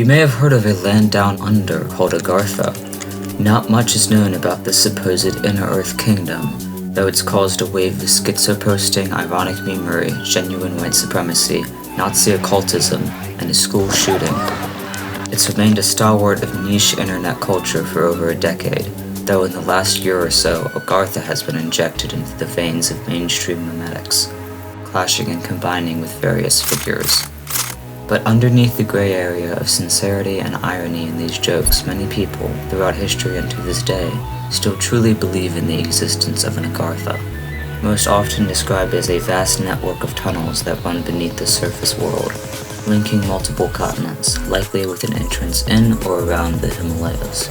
You may have heard of a land down under called Agartha. Not much is known about the supposed Inner Earth Kingdom, though it's caused a wave of schizo-posting, ironic memery, genuine white supremacy, Nazi occultism, and a school shooting. It's remained a stalwart of niche internet culture for over a decade, though in the last year or so, Agartha has been injected into the veins of mainstream memetics, clashing and combining with various figures. But underneath the gray area of sincerity and irony in these jokes, many people, throughout history and to this day, still truly believe in the existence of an Agartha, most often described as a vast network of tunnels that run beneath the surface world, linking multiple continents, likely with an entrance in or around the Himalayas.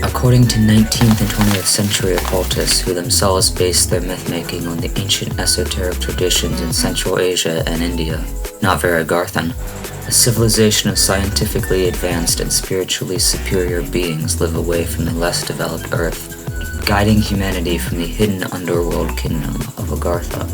According to 19th and 20th century occultists who themselves based their mythmaking on the ancient esoteric traditions in Central Asia and India, not very Agarthan, a civilization of scientifically advanced and spiritually superior beings live away from the less developed Earth, guiding humanity from the hidden underworld kingdom of Agartha.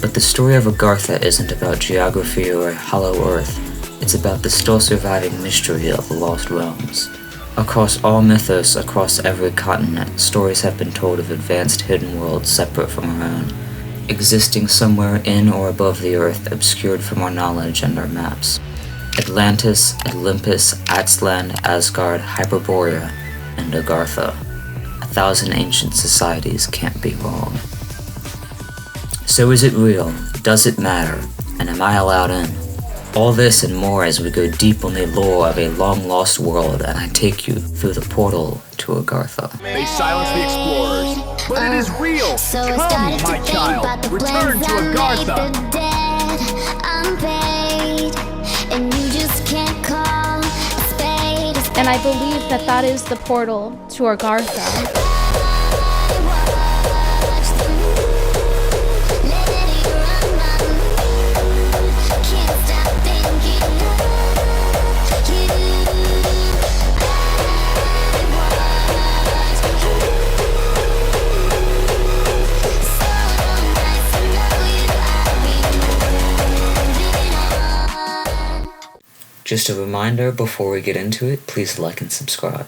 But the story of Agartha isn't about geography or a hollow Earth, it's about the still surviving mystery of the lost realms. Across all mythos, across every continent, stories have been told of advanced hidden worlds separate from our own, existing somewhere in or above the earth, obscured from our knowledge and our maps. Atlantis, Olympus, Axland, Asgard, Hyperborea, and Agartha. 1,000 ancient societies can't be wrong. So is it real? Does it matter? And am I allowed in? All this and more as we go deep on the lore of a long-lost world, and I take you through the portal to Agartha. They silence the explorers, but it is real! Come, my child! Return to Agartha! And I believe that that is the portal to Agartha. Just a reminder before we get into it, please like and subscribe.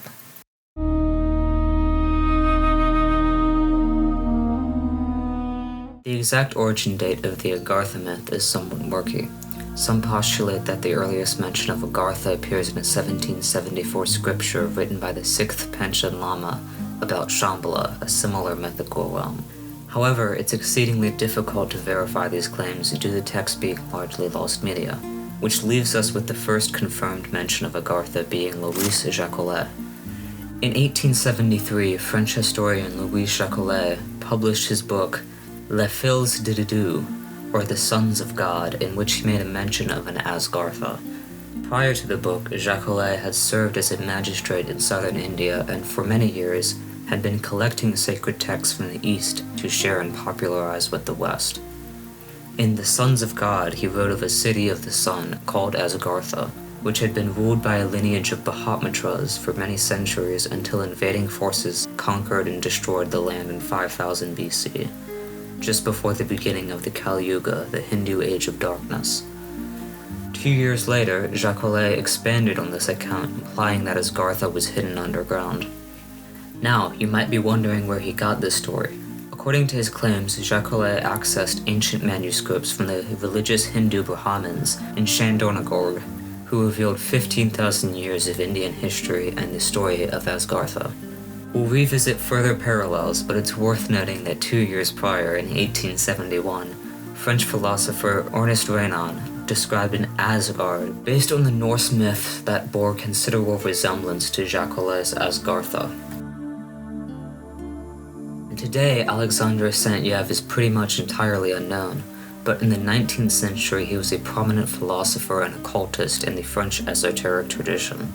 The exact origin date of the Agartha myth is somewhat murky. Some postulate that the earliest mention of Agartha appears in a 1774 scripture written by the 6th Panchen Lama about Shambhala, a similar mythical realm. However, it's exceedingly difficult to verify these claims due to the text being largely lost media, which leaves us with the first confirmed mention of Agartha being Louis Jacquelet. In 1873, French historian Louis Jacquelet published his book Les Fils de Dieu, or The Sons of God, in which he made a mention of an Asgartha. Prior to the book, Jacquelet had served as a magistrate in southern India and for many years had been collecting sacred texts from the East to share and popularize with the West. In The Sons of God, he wrote of a city of the sun called Asgartha, which had been ruled by a lineage of Mahatmatras for many centuries until invading forces conquered and destroyed the land in 5000 BC, just before the beginning of the Kali Yuga, the Hindu Age of Darkness. 2 years later, Jacquelet expanded on this account, implying that Asgartha was hidden underground. Now, you might be wondering where he got this story. According to his claims, Jacquelet accessed ancient manuscripts from the religious Hindu Brahmins in Chandornagorg, who revealed 15,000 years of Indian history and the story of Asgartha. We'll revisit further parallels, but it's worth noting that 2 years prior, in 1871, French philosopher Ernest Renan described an Asgard based on the Norse myth that bore considerable resemblance to Jacquelet's Asgartha. Today, Alexander Santyev is pretty much entirely unknown, but in the 19th century he was a prominent philosopher and occultist in the French esoteric tradition.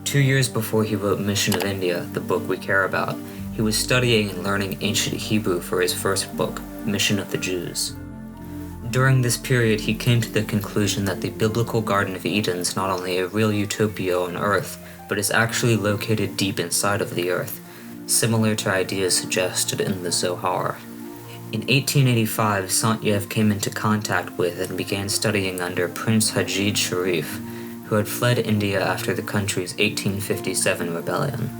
2 years before he wrote Mission of India, the book we care about, he was studying and learning ancient Hebrew for his first book, Mission of the Jews. During this period, he came to the conclusion that the biblical Garden of Eden is not only a real utopia on Earth, but is actually located deep inside of the Earth, similar to ideas suggested in the Zohar. In 1885, Santyev came into contact with and began studying under Prince Hajid Sharif, who had fled India after the country's 1857 rebellion.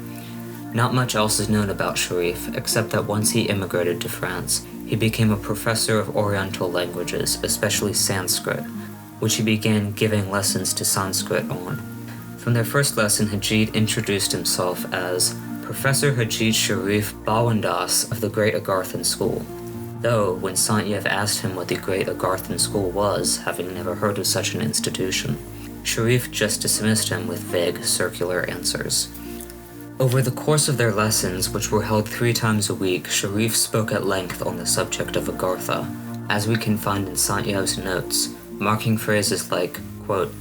Not much else is known about Sharif, except that once he immigrated to France, he became a professor of Oriental languages, especially Sanskrit, which he began giving lessons to Sanskrit on. From their first lesson, Hajit introduced himself as Professor Hajit Sharif Bawandas of the Great Agarthan School, though when Sant-Yev asked him what the Great Agarthan School was, having never heard of such an institution, Sharif just dismissed him with vague, circular answers. Over the course of their lessons, which were held 3 times a week, Sharif spoke at length on the subject of Agartha, as we can find in Sant-Yev's notes, marking phrases like, quote,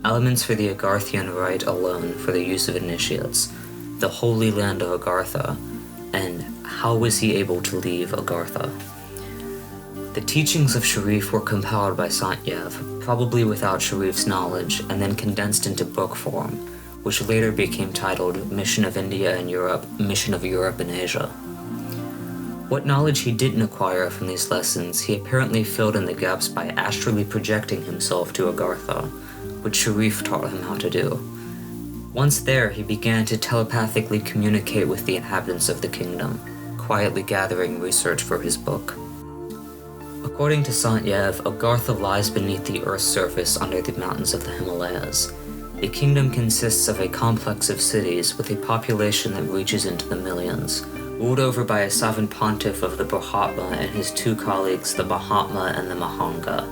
elements for the Agarthian rite alone for the use of initiates, the holy land of Agartha, and how was he able to leave Agartha? The teachings of Sharif were compiled by Sant-Yev, probably without Sharif's knowledge, and then condensed into book form, which later became titled Mission of India and Europe, Mission of Europe and Asia. What knowledge he didn't acquire from these lessons, he apparently filled in the gaps by astrally projecting himself to Agartha, which Sharif taught him how to do. Once there, he began to telepathically communicate with the inhabitants of the kingdom, quietly gathering research for his book. According to Sant-Yev, Agartha lies beneath the Earth's surface under the mountains of the Himalayas. The kingdom consists of a complex of cities with a population that reaches into the millions, ruled over by a sovereign pontiff of the Brahma and his 2 colleagues, the Mahatma and the Mahanga.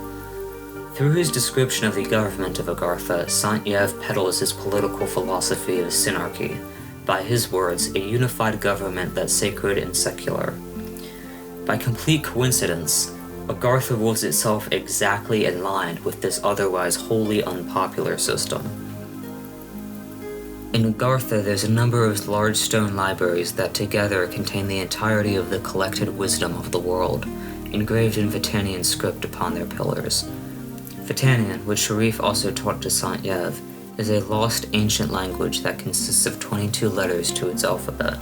Through his description of the government of Agartha, Sant-Yev peddles his political philosophy of synarchy, by his words, a unified government that's sacred and secular. By complete coincidence, Agartha rules itself exactly in line with this otherwise wholly unpopular system. In Agartha, there's a number of large stone libraries that together contain the entirety of the collected wisdom of the world, engraved in Vatanian script upon their pillars. Vatanian, which Sharif also taught to Sant-Yev, is a lost ancient language that consists of 22 letters to its alphabet.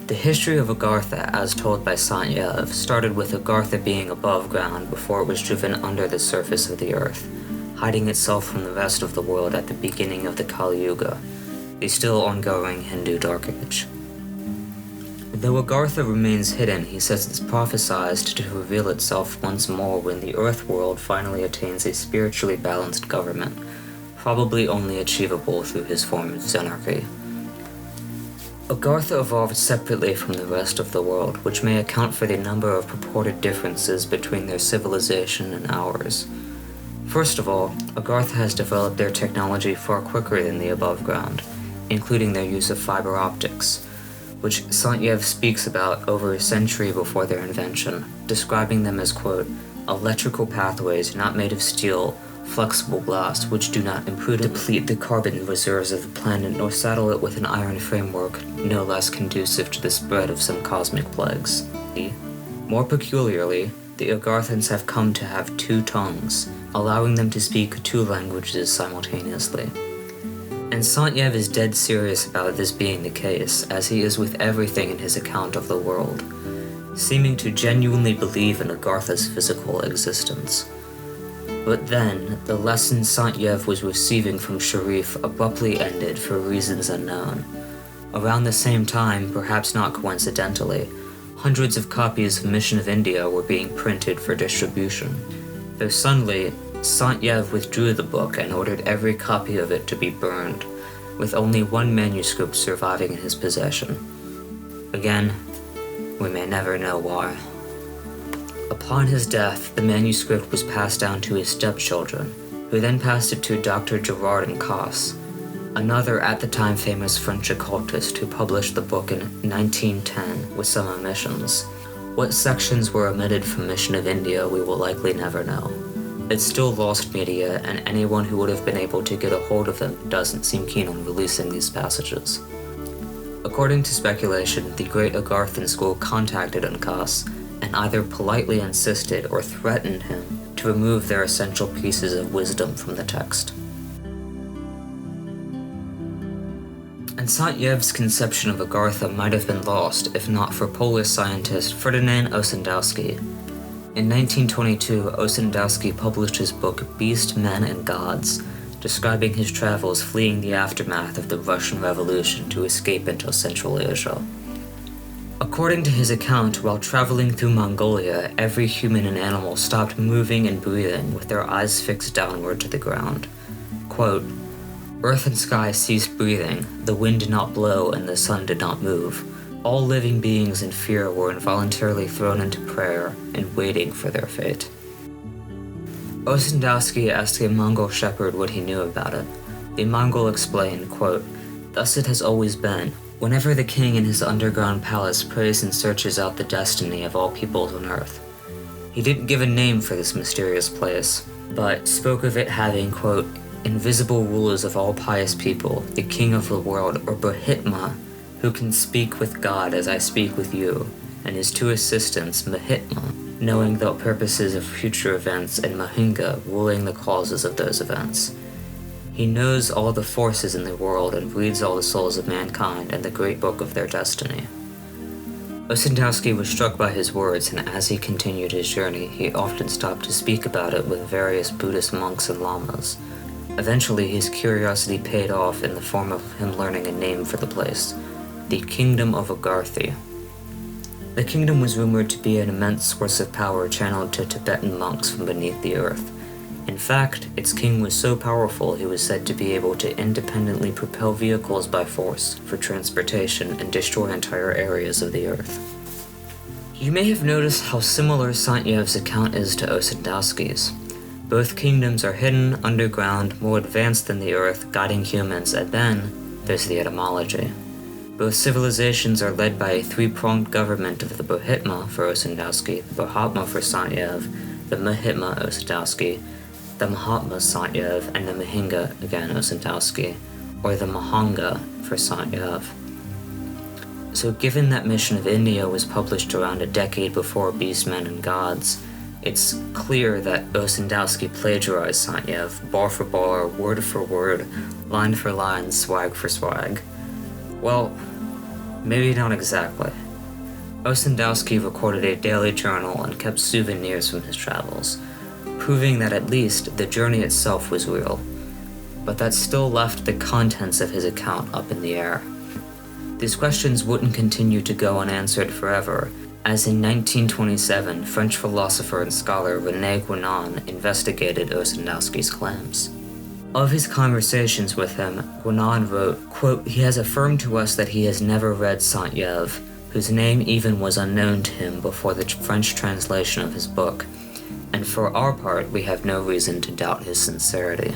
The history of Agartha, as told by Sant-Yev, started with Agartha being above ground before it was driven under the surface of the earth, hiding itself from the rest of the world at the beginning of the Kali Yuga, the still ongoing Hindu Dark Age. Though Agartha remains hidden, he says it's prophesied to reveal itself once more when the Earth world finally attains a spiritually balanced government, probably only achievable through his form of Zenarchy. Agartha evolved separately from the rest of the world, which may account for the number of purported differences between their civilization and ours. First of all, Agartha has developed their technology far quicker than the above ground, including their use of fiber optics, which Sant-Yev speaks about over a century before their invention, describing them as, quote, electrical pathways not made of steel, flexible glass, which do not imprudently deplete the carbon reserves of the planet nor saddle it with an iron framework no less conducive to the spread of some cosmic plagues. More peculiarly, the Agarthans have come to have 2 tongues, allowing them to speak 2 languages simultaneously. And Sant-Yev is dead serious about this being the case, as he is with everything in his account of the world, seeming to genuinely believe in Agartha's physical existence. But then, the lessons Sant-Yev was receiving from Sharif abruptly ended for reasons unknown. Around the same time, perhaps not coincidentally, hundreds of copies of Mission of India were being printed for distribution, though suddenly, Sant-Yev withdrew the book and ordered every copy of it to be burned, with only 1 manuscript surviving in his possession. Again, we may never know why. Upon his death, the manuscript was passed down to his stepchildren, who then passed it to Dr. Gerard and Cosse, another at the time famous French occultist who published the book in 1910 with some omissions. What sections were omitted from Mission of India we will likely never know. It's still lost media, and anyone who would have been able to get a hold of them doesn't seem keen on releasing these passages. According to speculation, the Great Agarthan School contacted Cosse and either politely insisted or threatened him to remove their essential pieces of wisdom from the text. And Sant-Yev's conception of Agartha might have been lost if not for Polish scientist Ferdynand Ossendowski. In 1922, Ossendowski published his book Beast, Men, and Gods, describing his travels fleeing the aftermath of the Russian Revolution to escape into Central Asia. According to his account, while traveling through Mongolia, every human and animal stopped moving and breathing with their eyes fixed downward to the ground. Quote, "Earth and sky ceased breathing, the wind did not blow and the sun did not move. All living beings in fear were involuntarily thrown into prayer and waiting for their fate." Osendowski asked a Mongol shepherd what he knew about it. The Mongol explained, quote, "Thus it has always been. Whenever the king in his underground palace prays and searches out the destiny of all peoples on earth. He didn't give a name for this mysterious place, but spoke of it having, quote, invisible rulers of all pious people, the king of the world, or Brahitma, who can speak with God as I speak with you, and his two assistants, Mahitma, knowing the purposes of future events, and Mahinga, ruling the causes of those events. He knows all the forces in the world and reads all the souls of mankind and the great book of their destiny." Osendowski was struck by his words, and as he continued his journey, he often stopped to speak about it with various Buddhist monks and lamas. Eventually, his curiosity paid off in the form of him learning a name for the place, the Kingdom of Agartha. The kingdom was rumored to be an immense source of power channeled to Tibetan monks from beneath the earth. In fact, its king was so powerful he was said to be able to independently propel vehicles by force for transportation and destroy entire areas of the earth. You may have noticed how similar Santyev's account is to Osendowski's. Both kingdoms are hidden, underground, more advanced than the earth, guiding humans, and then there's the etymology. Both civilizations are led by a three-pronged government of the Brahitma for Osendowski, the Brahma for Santyev, the Mahitma Osendowski, the Mahatma Santyev, and the Mahinga, again Osendowski, or the Mahanga for Santyev. So given that Mission of India was published around a decade before Beastmen and Gods, it's clear that Osendowski plagiarized Santyev, bar for bar, word for word, line for line, swag for swag. Well, maybe not exactly. Osendowski recorded a daily journal and kept souvenirs from his travels, proving that at least the journey itself was real, but that still left the contents of his account up in the air. These questions wouldn't continue to go unanswered forever, as in 1927, French philosopher and scholar René Guénon investigated Osendowski's claims. Of his conversations with him, Guénon wrote, quote, "He has affirmed to us that he has never read Santyev, whose name even was unknown to him before the French translation of his book, and for our part, we have no reason to doubt his sincerity."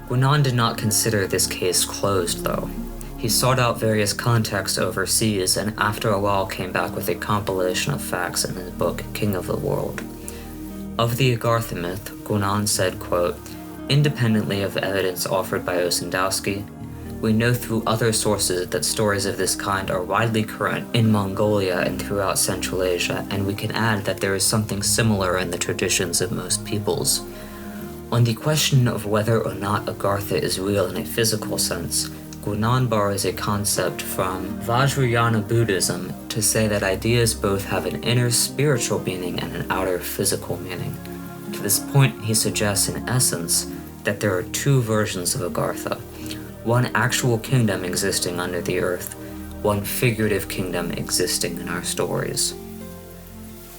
Guénon did not consider this case closed, though. He sought out various contexts overseas, and after a while came back with a compilation of facts in his book, King of the World. Of the Agartha myth, Guénon said, quote, "Independently of the evidence offered by Osendowski, we know through other sources that stories of this kind are widely current in Mongolia and throughout Central Asia, and we can add that there is something similar in the traditions of most peoples. On the question of whether or not Agartha is real in a physical sense, Guénon borrows a concept from Vajrayana Buddhism to say that ideas both have an inner spiritual meaning and an outer physical meaning. To this point, he suggests in essence that there are two versions of Agartha, one actual kingdom existing under the earth, one figurative kingdom existing in our stories.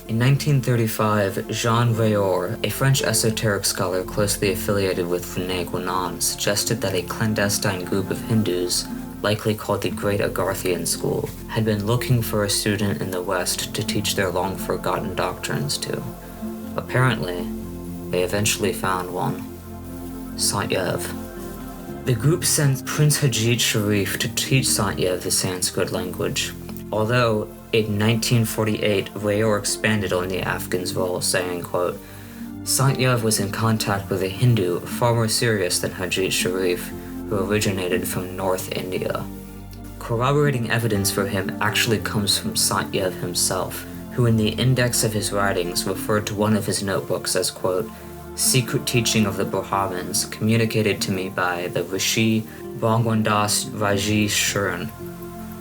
In 1935, Jean Rayor, a French esoteric scholar closely affiliated with René Guénon, suggested that a clandestine group of Hindus, likely called the Great Agarthian School, had been looking for a student in the West to teach their long-forgotten doctrines to. Apparently, they eventually found one. Santyev. The group sent Prince Hajit Sharif to teach Santyev the Sanskrit language, although in 1948, Rayor expanded on the Afghans' role, saying, quote, "Santyev was in contact with a Hindu far more serious than Hajit Sharif, who originated from North India." Corroborating evidence for him actually comes from Santyev himself, who in the index of his writings referred to one of his notebooks as, quote, "secret teaching of the Brahmins communicated to me by the Rishi Bhagwandas Raji Shuran."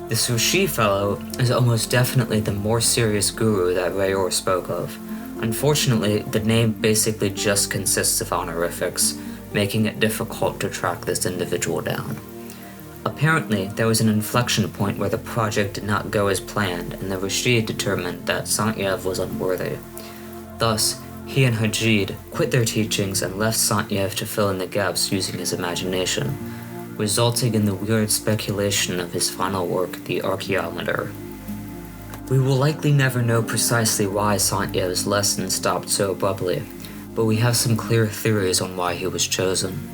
This Rishi fellow is almost definitely the more serious guru that Rayor spoke of. Unfortunately, the name basically just consists of honorifics, making it difficult to track this individual down. Apparently, there was an inflection point where the project did not go as planned, and the regime determined that Santyev was unworthy. Thus, he and Hajid quit their teachings and left Santyev to fill in the gaps using his imagination, resulting in the weird speculation of his final work, the Archaeometer. We will likely never know precisely why Santyev's lesson stopped so abruptly, but we have some clear theories on why he was chosen.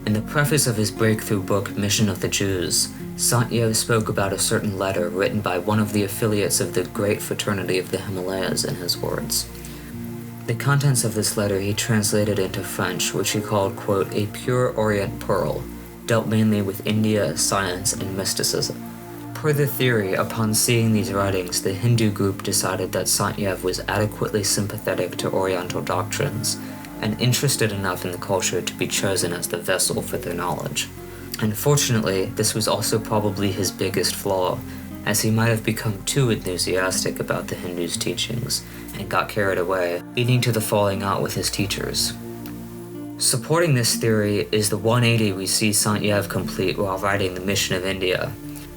In the preface of his breakthrough book, Mission of the Jews, Santyev spoke about a certain letter written by one of the affiliates of the Great Fraternity of the Himalayas in his words. The contents of this letter he translated into French, which he called, quote, a pure Orient pearl, dealt mainly with India, science, and mysticism. Per the theory, upon seeing these writings, the Hindu group decided that Santyev was adequately sympathetic to Oriental doctrines, and interested enough in the culture to be chosen as the vessel for their knowledge. Unfortunately, this was also probably his biggest flaw, as he might have become too enthusiastic about the Hindus' teachings, and got carried away, leading to the falling out with his teachers. Supporting this theory is the 180 we see Santyev complete while writing the Mission of India.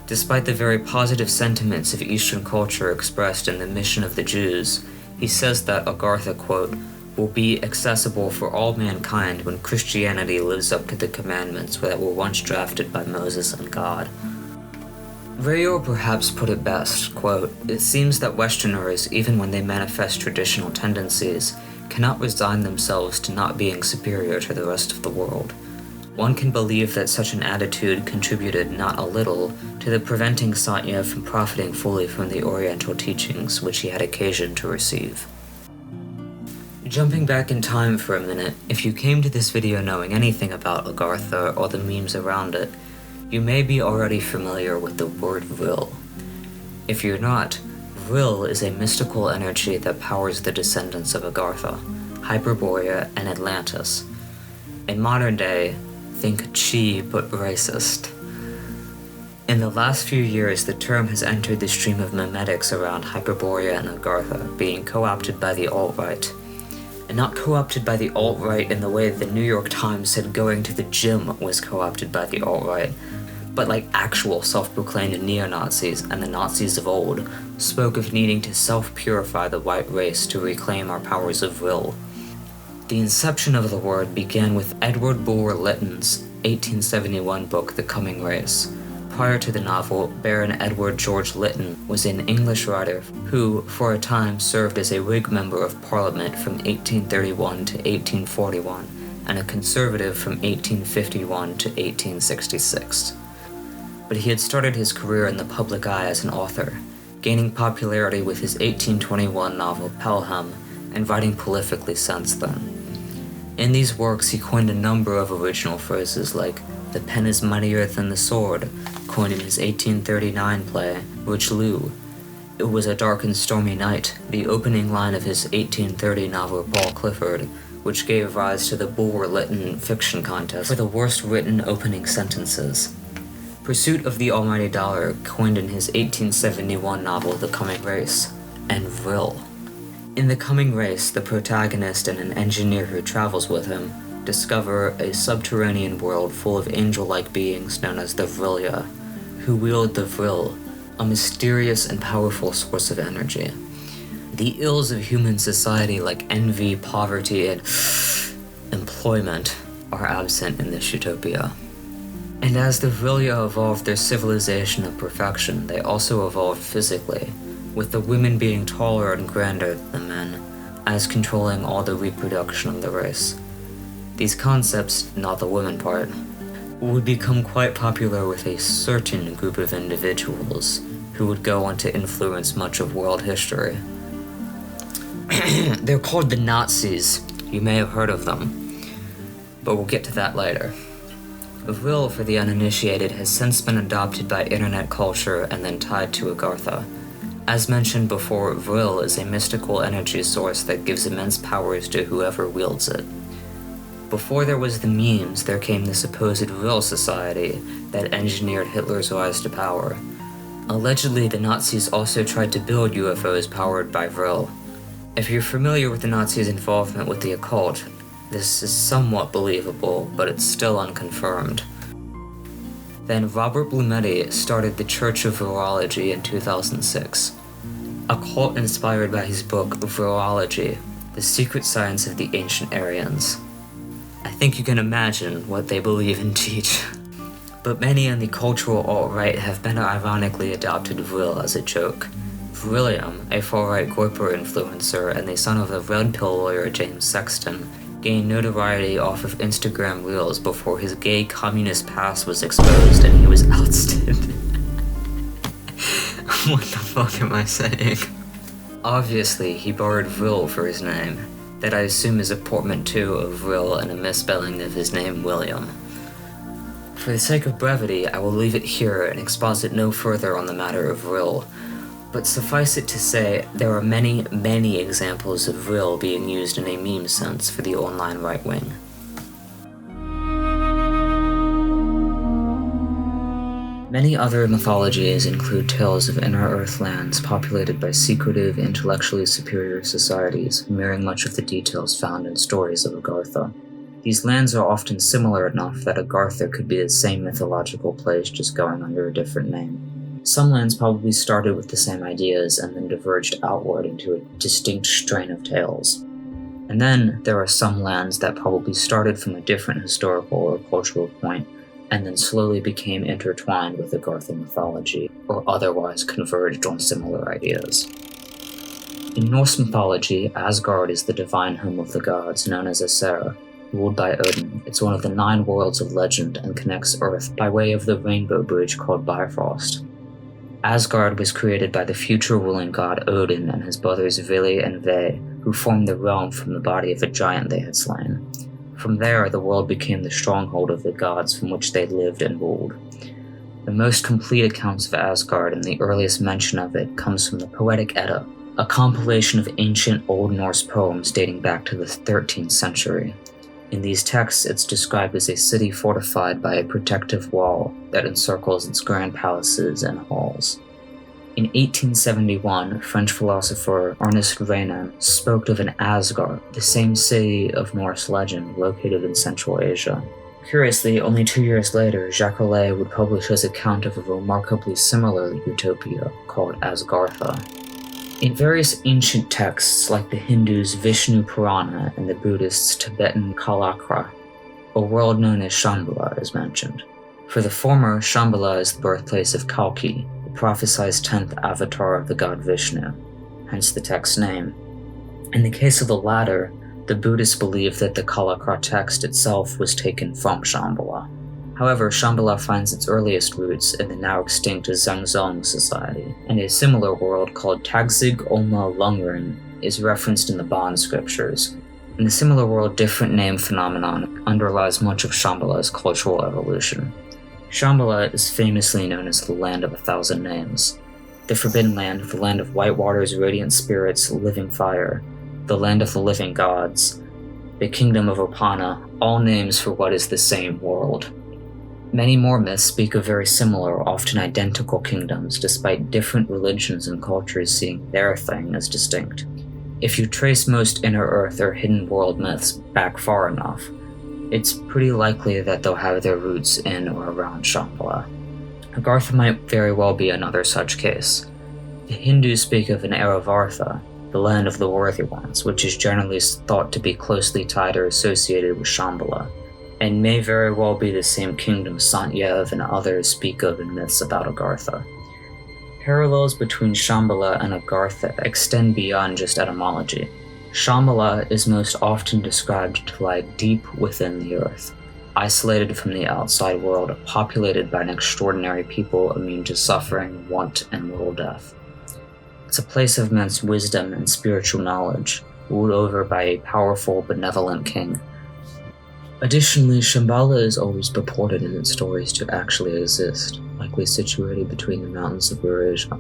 Despite the very positive sentiments of Eastern culture expressed in the Mission of the Jews, he says that Agartha, quote, will be accessible for all mankind when Christianity lives up to the commandments that were once drafted by Moses and God. Rayo perhaps put it best, quote, it seems that Westerners, even when they manifest traditional tendencies, cannot resign themselves to not being superior to the rest of the world. One can believe that such an attitude contributed not a little to the preventing Santyev from profiting fully from the Oriental teachings which he had occasion to receive. Jumping back in time for a minute, if you came to this video knowing anything about Agartha or the memes around it, you may be already familiar with the word Vril. If you're not, Vril is a mystical energy that powers the descendants of Agartha, Hyperborea, and Atlantis. In modern day, think Chi but racist. In the last few years, the term has entered the stream of memetics around Hyperborea and Agartha, being co-opted by the alt-right. And not co-opted by the alt-right in the way the New York Times said going to the gym was co-opted by the alt-right, but like actual self-proclaimed neo-Nazis and the Nazis of old spoke of needing to self-purify the white race to reclaim our powers of will. The inception of the word began with Edward Bulwer Lytton's 1871 book, The Coming Race. Prior to the novel, Baron Edward George Lytton was an English writer who, for a time, served as a Whig Member of Parliament from 1831 to 1841, and a Conservative from 1851 to 1866. But he had started his career in the public eye as an author, gaining popularity with his 1821 novel Pelham, and writing prolifically since then. In these works, he coined a number of original phrases like, "The pen is mightier than the sword," coined in his 1839 play, Richelieu. "It was a dark and stormy night," the opening line of his 1830 novel Paul Clifford, which gave rise to the Bulwer-Lytton fiction contest for the worst written opening sentences. Pursuit of the Almighty Dollar, coined in his 1871 novel The Coming Race, and Vril. In The Coming Race, the protagonist and an engineer who travels with him discover a subterranean world full of angel-like beings known as the Vrilia, who wield the Vril, a mysterious and powerful source of energy. The ills of human society like envy, poverty, and employment are absent in this utopia. And as the Vrilia evolved their civilization of perfection, they also evolved physically, with the women being taller and grander than the men, as controlling all the reproduction of the race. These concepts, not the women part, would become quite popular with a certain group of individuals who would go on to influence much of world history. They're called the Nazis. You may have heard of them, but we'll get to that later. Vril, for the uninitiated, has since been adopted by internet culture and then tied to Agartha. As mentioned before, Vril is a mystical energy source that gives immense powers to whoever wields it. Before there was the memes, there came the supposed Vril Society that engineered Hitler's rise to power. Allegedly, the Nazis also tried to build UFOs powered by Vril. If you're familiar with the Nazis' involvement with the occult, This is somewhat believable, but it's still unconfirmed. Then Robert Blumetti started the Church of Virology in 2006, a cult inspired by his book Virology, The Secret Science of the Ancient Aryans. I think you can imagine what they believe and teach. But many in the cultural alt-right have better ironically adopted Vril as a joke. Vrilliam, a far-right corporate influencer and the son of the red pill lawyer James Sexton, gained notoriety off of Instagram Reels before his gay communist past was exposed and he was ousted. What the fuck am I saying? Obviously, he borrowed Vril for his name, that I assume is a portmanteau of Vril and a misspelling of his name William. For the sake of brevity, I will leave it here and exposit no further on the matter of Vril, but suffice it to say, there are many, many examples of Vril being used in a meme sense for the online right wing. Many other mythologies include tales of inner earth lands populated by secretive, intellectually superior societies, mirroring much of the details found in stories of Agartha. These lands are often similar enough that Agartha could be the same mythological place just going under a different name. Some lands probably started with the same ideas and then diverged outward into a distinct strain of tales. And then there are some lands that probably started from a different historical or cultural point and then slowly became intertwined with Agartha mythology, or otherwise converged on similar ideas. In Norse mythology, Asgard is the divine home of the gods, known as Aesir, ruled by Odin. It's one of the 9 worlds of legend and connects Earth by way of the rainbow bridge called Bifrost. Asgard was created by the future ruling god Odin and his brothers Vili and Ve, who formed the realm from the body of a giant they had slain. From there, the world became the stronghold of the gods from which they lived and ruled. The most complete accounts of Asgard and the earliest mention of it comes from the Poetic Edda, a compilation of ancient Old Norse poems dating back to the 13th century. In these texts, it's described as a city fortified by a protective wall that encircles its grand palaces and halls. In 1871, French philosopher Ernest Renan spoke of an Asgard, the same city of Norse legend located in Central Asia. Curiously, only 2 years later, Jacques Vallée would publish his account of a remarkably similar utopia called Asgartha. In various ancient texts, like the Hindus' Vishnu Purana and the Buddhists' Tibetan Kalakra, a world known as Shambhala is mentioned. For the former, Shambhala is the birthplace of Kalki, the prophesied 10th avatar of the god Vishnu, hence the text's name. In the case of the latter, the Buddhists believe that the Kalakra text itself was taken from Shambhala. However, Shambhala finds its earliest roots in the now extinct Zhangzong society, and a similar world called Tagzig Olma Lungren is referenced in the Bon scriptures. In the similar world, different name phenomenon underlies much of Shambhala's cultural evolution. Shambhala is famously known as the Land of 1,000 Names, the Forbidden Land, the Land of White Water's radiant spirits, living fire, the Land of the living gods, the Kingdom of Opana, all names for what is the same world. Many more myths speak of very similar, often identical kingdoms, despite different religions and cultures seeing their thing as distinct. If you trace most inner earth or hidden world myths back far enough, it's pretty likely that they'll have their roots in or around Shambhala. Agartha might very well be another such case. The Hindus speak of an Aravartha, the land of the worthy ones, which is generally thought to be closely tied or associated with Shambhala, and may very well be the same kingdom Santyev and others speak of in myths about Agartha. Parallels between Shambhala and Agartha extend beyond just etymology. Shambhala is most often described to lie deep within the earth, isolated from the outside world, populated by an extraordinary people immune to suffering, want, and mortal death. It's a place of immense wisdom and spiritual knowledge, ruled over by a powerful, benevolent king. Additionally, Shambhala is always purported in its stories to actually exist, likely situated between the mountains of Eurasia.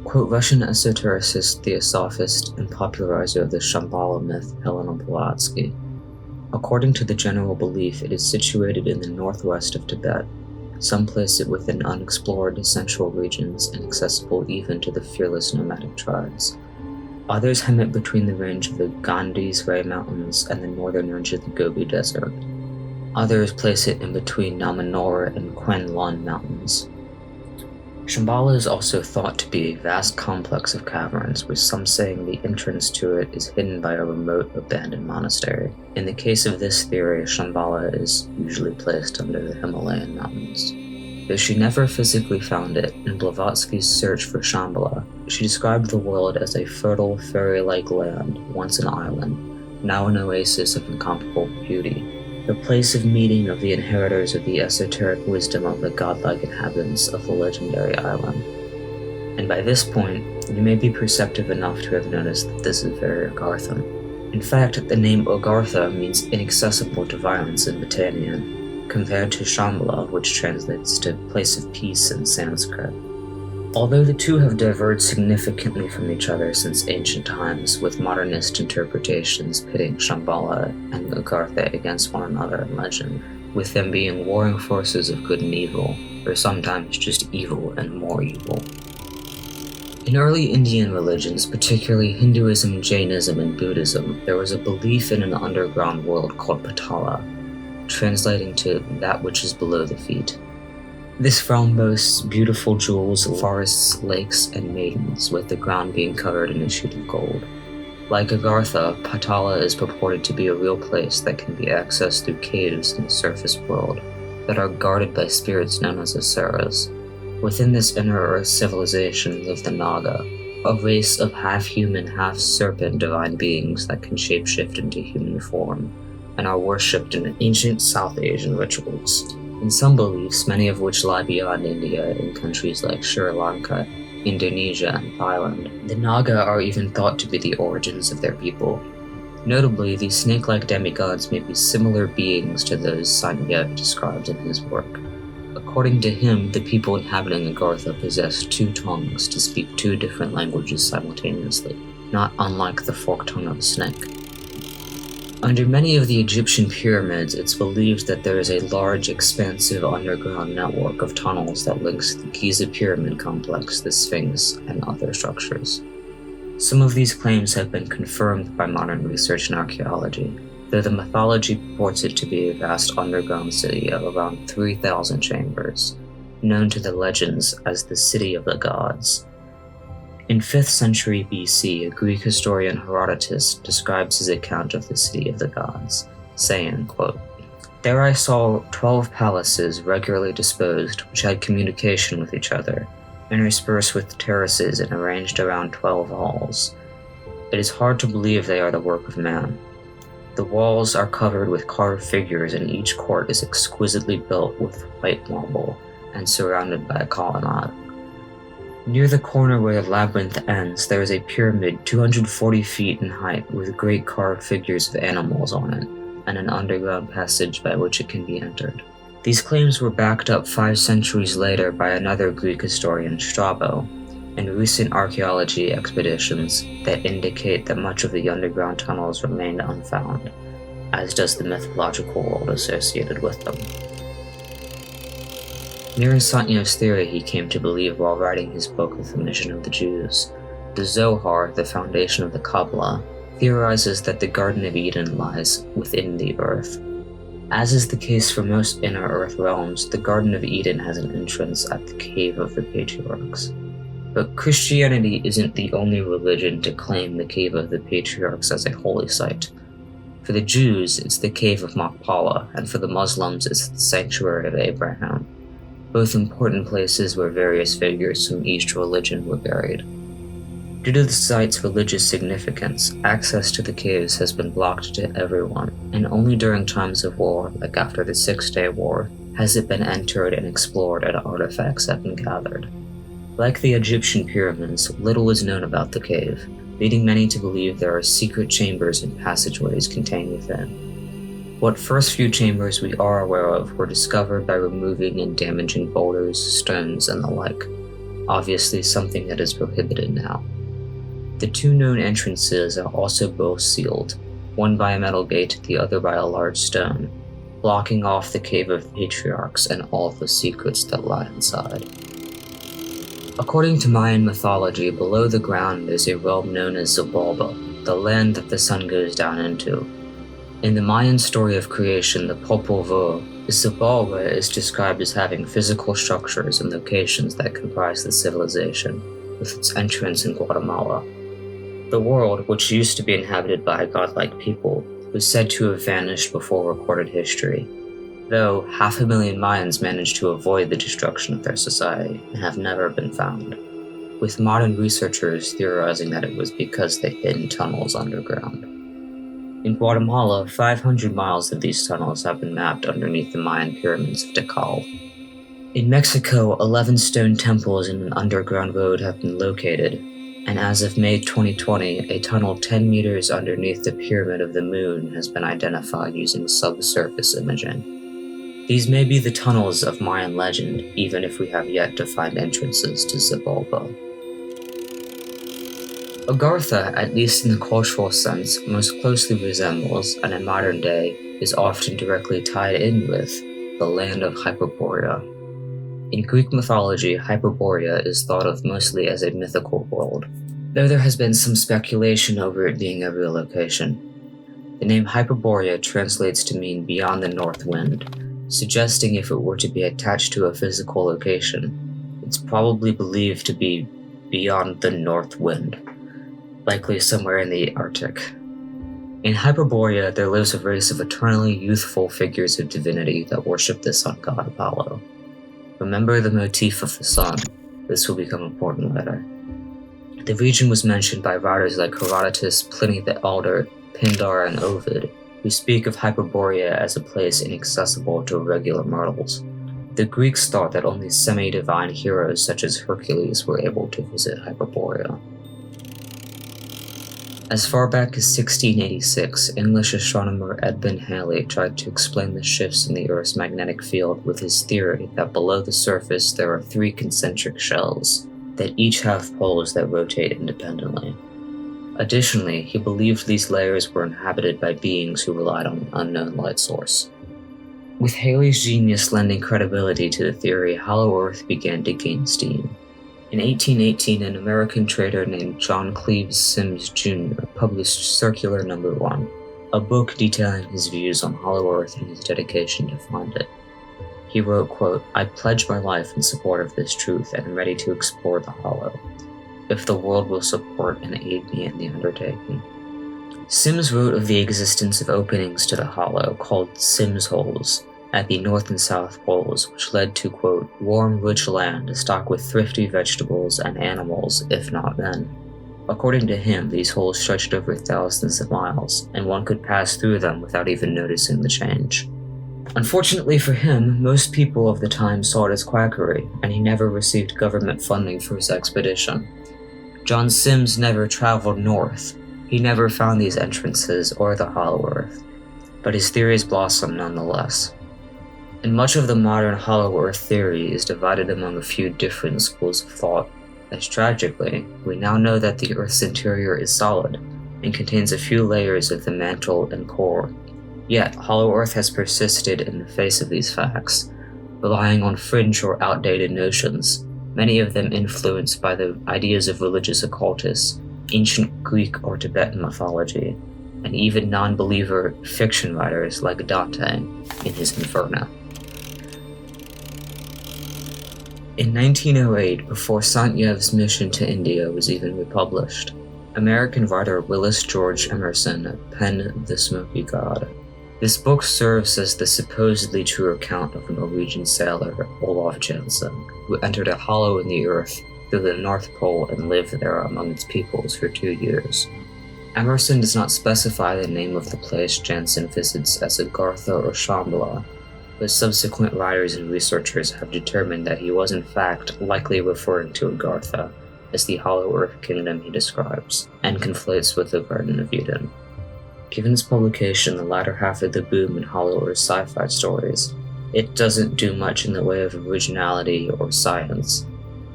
Quote Russian esotericist, theosophist, and popularizer of the Shambhala myth, Helena Blavatsky. According to the general belief, it is situated in the northwest of Tibet. Some place it within unexplored central regions and accessible even to the fearless nomadic tribes. Others hem it between the range of the Ganges-Ray Mountains and the northern range of the Gobi Desert. Others place it in between Namanora and Kuen-Lun Mountains. Shambhala is also thought to be a vast complex of caverns, with some saying the entrance to it is hidden by a remote, abandoned monastery. In the case of this theory, Shambhala is usually placed under the Himalayan mountains. Though she never physically found it, in Blavatsky's search for Shambhala, she described the world as a fertile, fairy-like land, once an island, now an oasis of incomparable beauty, the place of meeting of the inheritors of the esoteric wisdom of the godlike inhabitants of the legendary island. And by this point, you may be perceptive enough to have noticed that this is very Agarthan. In fact, the name Agartha means inaccessible to violence in Britannian, compared to Shambhala, which translates to place of peace in Sanskrit. Although the two have diverged significantly from each other since ancient times, with modernist interpretations pitting Shambhala and Agartha against one another in legend, with them being warring forces of good and evil, or sometimes just evil and more evil. In early Indian religions, particularly Hinduism, Jainism, and Buddhism, there was a belief in an underground world called Patala, translating to that which is below the feet. This realm boasts beautiful jewels, forests, lakes, and maidens, with the ground being covered in a sheet of gold. Like Agartha, Patala is purported to be a real place that can be accessed through caves in the surface world that are guarded by spirits known as Asuras. Within this inner earth civilization live the Naga, a race of half-human, half-serpent divine beings that can shapeshift into human form, and are worshipped in ancient South Asian rituals. In some beliefs, many of which lie beyond India in countries like Sri Lanka, Indonesia, and Thailand, the Naga are even thought to be the origins of their people. Notably, these snake-like demigods may be similar beings to those Sanya describes in his work. According to him, the people inhabiting Agartha possess two tongues to speak two different languages simultaneously, not unlike the forked tongue of a snake. Under many of the Egyptian pyramids, it's believed that there is a large, expansive underground network of tunnels that links the Giza Pyramid Complex, the Sphinx, and other structures. Some of these claims have been confirmed by modern research and archaeology, though the mythology purports it to be a vast underground city of around 3,000 chambers, known to the legends as the City of the Gods. In 5th century BC, a Greek historian Herodotus describes his account of the City of the Gods, saying, quote, "There I saw 12 palaces regularly disposed, which had communication with each other, interspersed with terraces and arranged around 12 halls. It is hard to believe they are the work of man. The walls are covered with carved figures, and each court is exquisitely built with white marble and surrounded by a colonnade. Near the corner where the labyrinth ends, there is a pyramid 240 feet in height with great carved figures of animals on it, and an underground passage by which it can be entered." These claims were backed up 5 centuries later by another Greek historian, Strabo, and recent archaeology expeditions that indicate that much of the underground tunnels remained unfound, as does the mythological world associated with them. Near Satya's theory he came to believe while writing his book of the Mission of the Jews. The Zohar, the foundation of the Kabbalah, theorizes that the Garden of Eden lies within the earth. As is the case for most inner earth realms, the Garden of Eden has an entrance at the Cave of the Patriarchs. But Christianity isn't the only religion to claim the Cave of the Patriarchs as a holy site. For the Jews, it's the Cave of Machpelah, and for the Muslims, it's the Sanctuary of Abraham, both important places where various figures from each religion were buried. Due to the site's religious significance, access to the caves has been blocked to everyone, and only during times of war, like after the 6-Day War, has it been entered and explored and artifacts have been gathered. Like the Egyptian pyramids, little is known about the cave, leading many to believe there are secret chambers and passageways contained within. What first few chambers we are aware of were discovered by removing and damaging boulders, stones, and the like, obviously something that is prohibited now. The 2 known entrances are also both sealed, one by a metal gate, the other by a large stone, blocking off the Cave of the Patriarchs and all the secrets that lie inside. According to Mayan mythology, below the ground is a realm known as Xibalba, the land that the sun goes down into. In the Mayan story of creation, the Popol Vuh, Xibalba is described as having physical structures and locations that comprise the civilization, with its entrance in Guatemala. The world, which used to be inhabited by a godlike people, was said to have vanished before recorded history, though 500,000 Mayans managed to avoid the destruction of their society and have never been found, with modern researchers theorizing that it was because they hid in tunnels underground. In Guatemala, 500 miles of these tunnels have been mapped underneath the Mayan pyramids of Tikal. In Mexico, 11 stone temples in an underground road have been located, and as of May 2020, a tunnel 10 meters underneath the Pyramid of the Moon has been identified using subsurface imaging. These may be the tunnels of Mayan legend, even if we have yet to find entrances to Xibalba. Agartha, at least in the cultural sense, most closely resembles, and in modern day, is often directly tied in with, the land of Hyperborea. In Greek mythology, Hyperborea is thought of mostly as a mythical world, though there has been some speculation over it being a real location. The name Hyperborea translates to mean beyond the north wind, suggesting if it were to be attached to a physical location, it's probably believed to be beyond the north wind, likely somewhere in the Arctic. In Hyperborea, there lives a race of eternally youthful figures of divinity that worship the sun god Apollo. Remember the motif of the sun. This will become important later. The region was mentioned by writers like Herodotus, Pliny the Elder, Pindar, and Ovid, who speak of Hyperborea as a place inaccessible to regular mortals. The Greeks thought that only semi-divine heroes such as Hercules were able to visit Hyperborea. As far back as 1686, English astronomer Edmund Halley tried to explain the shifts in the Earth's magnetic field with his theory that below the surface there are 3 concentric shells, that each have poles that rotate independently. Additionally, he believed these layers were inhabited by beings who relied on an unknown light source. With Halley's genius lending credibility to the theory, Hollow Earth began to gain steam. In 1818, an American trader named John Cleves Sims Jr. published Circular No. 1, a book detailing his views on Hollow Earth and his dedication to find it. He wrote, quote, "I pledge my life in support of this truth and am ready to explore the hollow, if the world will support and aid me in the undertaking." Sims wrote of the existence of openings to the hollow, called Sims holes, at the north and south poles, which led to, quote, "warm, rich land stocked with thrifty vegetables and animals, if not men." According to him, these holes stretched over thousands of miles, and one could pass through them without even noticing the change. Unfortunately for him, most people of the time saw it as quackery, and he never received government funding for his expedition. John Sims never traveled north. He never found these entrances or the Hollow Earth, but his theories blossomed nonetheless. And much of the modern Hollow Earth theory is divided among a few different schools of thought, as tragically, we now know that the Earth's interior is solid and contains a few layers of the mantle and core. Yet, Hollow Earth has persisted in the face of these facts, relying on fringe or outdated notions, many of them influenced by the ideas of religious occultists, ancient Greek or Tibetan mythology, and even non-believer fiction writers like Dante in his Inferno. In 1908, before Saint-Yev's mission to India was even republished, American writer Willis George Emerson penned The Smoky God. This book serves as the supposedly true account of a Norwegian sailor, Olaf Jansen, who entered a hollow in the earth through the North Pole and lived there among its peoples for 2 years. Emerson does not specify the name of the place Jansen visits as Agartha or Shambhala, but subsequent writers and researchers have determined that he was in fact likely referring to Agartha as the Hollow Earth kingdom he describes, and conflates with the Garden of Eden. Given its publication, the latter half of the boom in Hollow Earth sci-fi stories, it doesn't do much in the way of originality or science,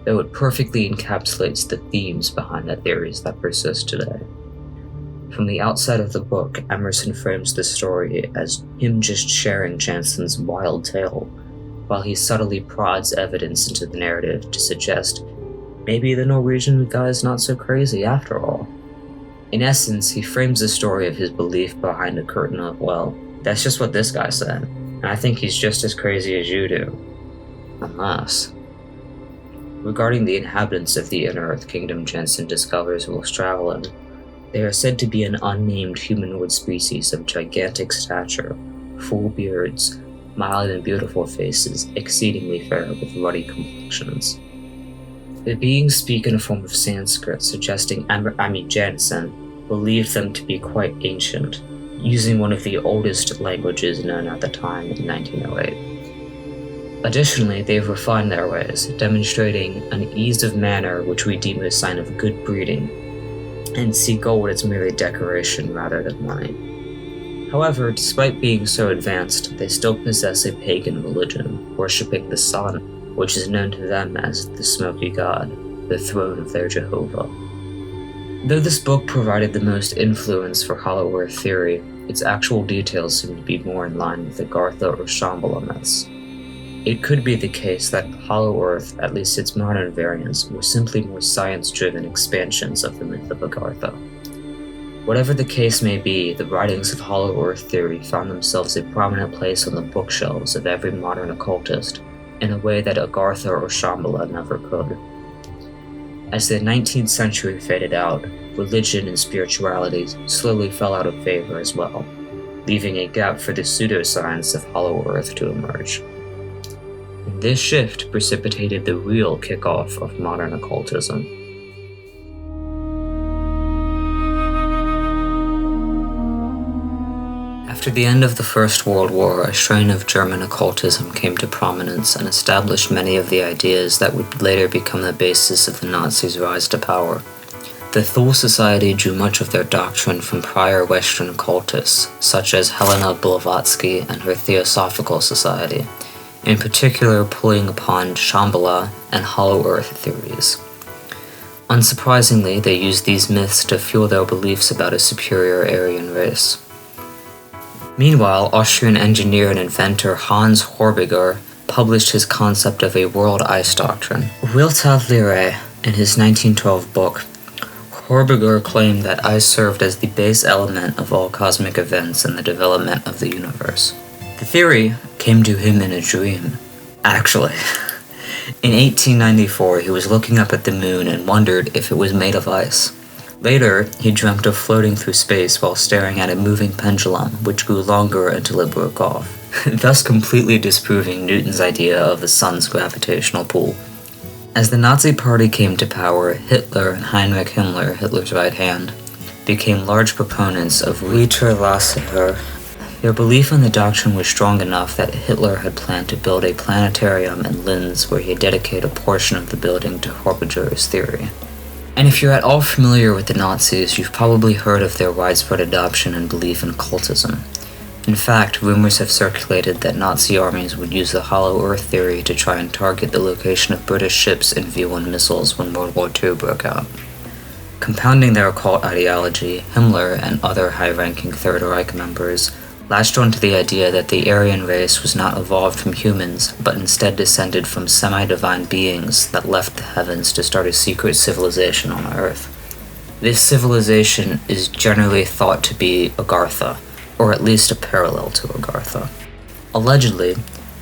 though it perfectly encapsulates the themes behind the theories that persist today. From the outset of the book, Emerson frames the story as him just sharing Jansen's wild tale, while he subtly prods evidence into the narrative to suggest Maybe the Norwegian guy is not so crazy after all. In essence, he frames the story of his belief behind a curtain of, well, that's just what this guy said, and I think he's just as crazy as you do. Unless... Regarding the inhabitants of the Inner Earth Kingdom Jensen discovers whilst traveling, they are said to be an unnamed humanoid species of gigantic stature, full beards, mild and beautiful faces, exceedingly fair with ruddy complexions. The beings speak in a form of Sanskrit, suggesting Jensen believed them to be quite ancient, using one of the oldest languages known at the time in 1908. Additionally, they've refined their ways, demonstrating an ease of manner which we deem a sign of good breeding, and see gold as merely decoration rather than money. However, despite being so advanced, they still possess a pagan religion, worshipping the sun, which is known to them as the smoky god, the throne of their Jehovah. Though this book provided the most influence for Hollow Earth theory, its actual details seem to be more in line with Agartha or Shambhala myths. It could be the case that Hollow Earth, at least its modern variants, were simply more science-driven expansions of the myth of Agartha. Whatever the case may be, the writings of Hollow Earth theory found themselves a prominent place on the bookshelves of every modern occultist, in a way that Agartha or Shambhala never could. As the 19th century faded out, religion and spirituality slowly fell out of favor as well, leaving a gap for the pseudoscience of Hollow Earth to emerge. This shift precipitated the real kickoff of modern occultism. After the end of the First World War, a strain of German occultism came to prominence and established many of the ideas that would later become the basis of the Nazis' rise to power. The Thule Society drew much of their doctrine from prior Western occultists, such as Helena Blavatsky and her Theosophical Society, in particular pulling upon Shambhala and Hollow Earth theories. Unsurprisingly, they used these myths to fuel their beliefs about a superior Aryan race. Meanwhile, Austrian engineer and inventor Hans Horbiger published his concept of a world ice doctrine. Weltallehre, in his 1912 book, Horbiger claimed that ice served as the base element of all cosmic events and the development of the universe. The theory came to him in a dream. Actually, in 1894, he was looking up at the moon and wondered if it was made of ice. Later, he dreamt of floating through space while staring at a moving pendulum, which grew longer until it broke off, thus completely disproving Newton's idea of the sun's gravitational pull. As the Nazi Party came to power, Hitler and Heinrich Himmler, Hitler's right hand, became large proponents of Weltallehre. Their belief in the doctrine was strong enough that Hitler had planned to build a planetarium in Linz where he had dedicated a portion of the building to Horbiger's theory. And if you're at all familiar with the Nazis, you've probably heard of their widespread adoption and belief in occultism. In fact, rumors have circulated that Nazi armies would use the Hollow Earth theory to try and target the location of British ships and V-1 missiles when World War II broke out. Compounding their occult ideology, Himmler and other high-ranking Third Reich members latched onto the idea that the Aryan race was not evolved from humans, but instead descended from semi-divine beings that left the heavens to start a secret civilization on Earth. This civilization is generally thought to be Agartha, or at least a parallel to Agartha. Allegedly,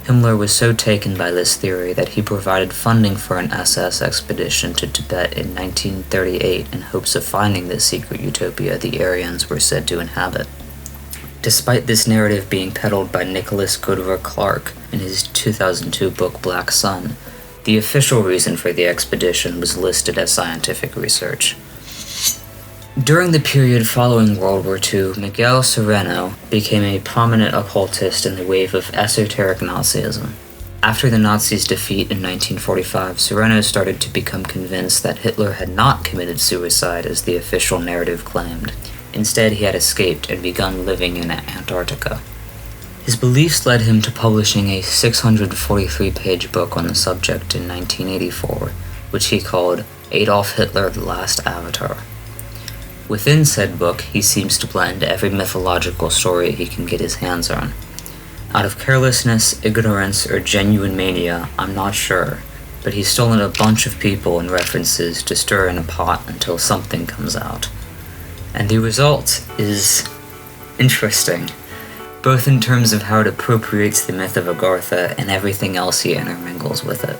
Himmler was so taken by this theory that he provided funding for an SS expedition to Tibet in 1938 in hopes of finding the secret utopia the Aryans were said to inhabit. Despite this narrative being peddled by Nicholas Goodwin Clark in his 2002 book Black Sun, the official reason for the expedition was listed as scientific research. During the period following World War II, Miguel Sereno became a prominent occultist in the wave of esoteric Nazism. After the Nazis' defeat in 1945, Sereno started to become convinced that Hitler had not committed suicide as the official narrative claimed. Instead, he had escaped and begun living in Antarctica. His beliefs led him to publishing a 643-page book on the subject in 1984, which he called Adolf Hitler: The Last Avatar. Within said book, he seems to blend every mythological story he can get his hands on. Out of carelessness, ignorance, or genuine mania, I'm not sure, but he's stolen a bunch of people and references to stir in a pot until something comes out. And the result is interesting, both in terms of how it appropriates the myth of Agartha and everything else he intermingles with it.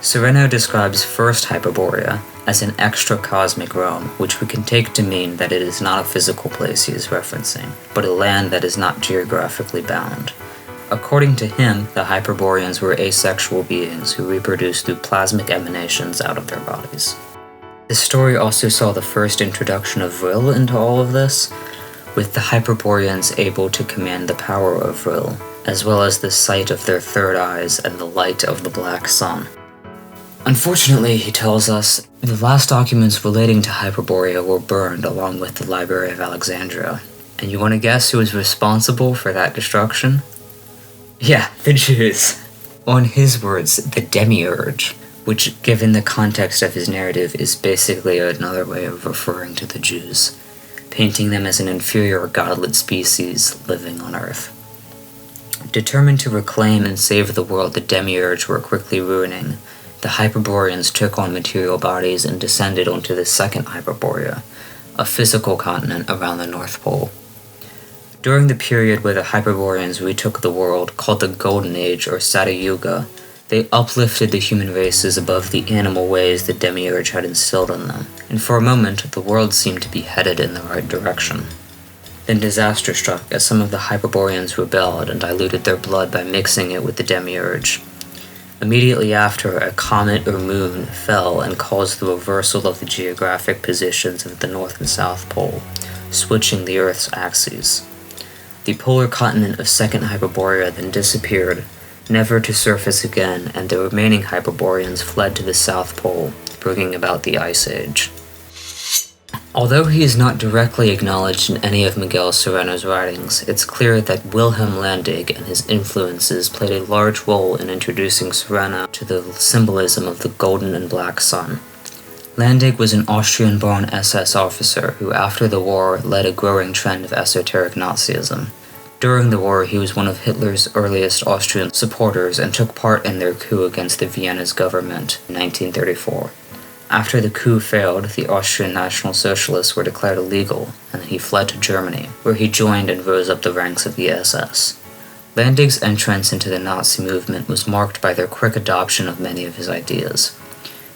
Sereno describes First Hyperborea as an extra-cosmic realm, which we can take to mean that it is not a physical place he is referencing, but a land that is not geographically bound. According to him, the Hyperboreans were asexual beings who reproduced through plasmic emanations out of their bodies. This story also saw the first introduction of Vril into all of this, with the Hyperboreans able to command the power of Vril, as well as the sight of their third eyes and the light of the black sun. Unfortunately, he tells us, the last documents relating to Hyperborea were burned along with the Library of Alexandria. And you want to guess who was responsible for that destruction? Yeah, the Jews. Or in his words, the Demiurge, which, given the context of his narrative, is basically another way of referring to the Jews, painting them as an inferior godless species living on Earth. Determined to reclaim and save the world the Demiurge were quickly ruining, the Hyperboreans took on material bodies and descended onto the second Hyperborea, a physical continent around the North Pole. During the period where the Hyperboreans retook the world, called the Golden Age or Satyuga, they uplifted the human races above the animal ways the Demiurge had instilled in them, and for a moment the world seemed to be headed in the right direction. Then disaster struck as some of the Hyperboreans rebelled and diluted their blood by mixing it with the Demiurge. Immediately after, a comet or moon fell and caused the reversal of the geographic positions of the North and South Pole, switching the Earth's axes. The polar continent of Second Hyperborea then disappeared, never to surface again, and the remaining Hyperboreans fled to the South Pole, bringing about the Ice Age. Although he is not directly acknowledged in any of Miguel Sereno's writings, it's clear that Wilhelm Landig and his influences played a large role in introducing Sereno to the symbolism of the golden and black sun. Landig was an Austrian-born SS officer who, after the war, led a growing trend of esoteric Nazism. During the war, he was one of Hitler's earliest Austrian supporters and took part in their coup against the Vienna's government in 1934. After the coup failed, the Austrian National Socialists were declared illegal, and he fled to Germany, where he joined and rose up the ranks of the SS. Landig's entrance into the Nazi movement was marked by their quick adoption of many of his ideas.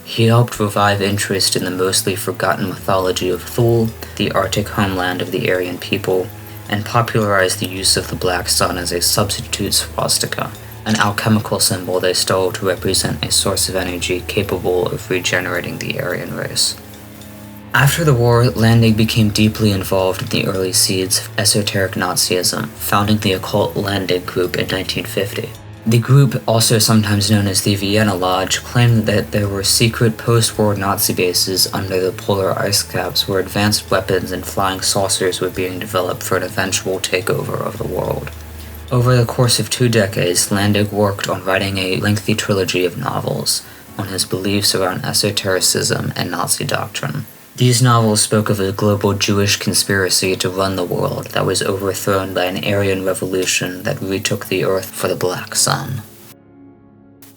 He helped revive interest in the mostly forgotten mythology of Thule, the Arctic homeland of the Aryan people, and popularized the use of the black sun as a substitute swastika, an alchemical symbol they stole to represent a source of energy capable of regenerating the Aryan race. After the war, Landig became deeply involved in the early seeds of esoteric Nazism, founding the occult Landig Group in 1950. The group, also sometimes known as the Vienna Lodge, claimed that there were secret post-war Nazi bases under the polar ice caps where advanced weapons and flying saucers were being developed for an eventual takeover of the world. Over the course of 2 decades, Landig worked on writing a lengthy trilogy of novels on his beliefs around esotericism and Nazi doctrine. These novels spoke of a global Jewish conspiracy to run the world that was overthrown by an Aryan revolution that retook the earth for the Black Sun.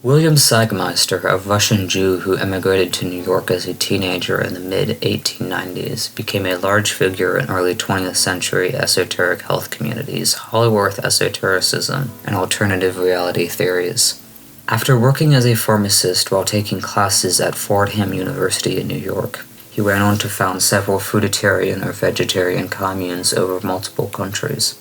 William Sagmeister, a Russian Jew who emigrated to New York as a teenager in the mid-1890s, became a large figure in early 20th century esoteric health communities, Hollyworth esotericism, and alternative reality theories. After working as a pharmacist while taking classes at Fordham University in New York, he went on to found several fruitarian or vegetarian communes over multiple countries.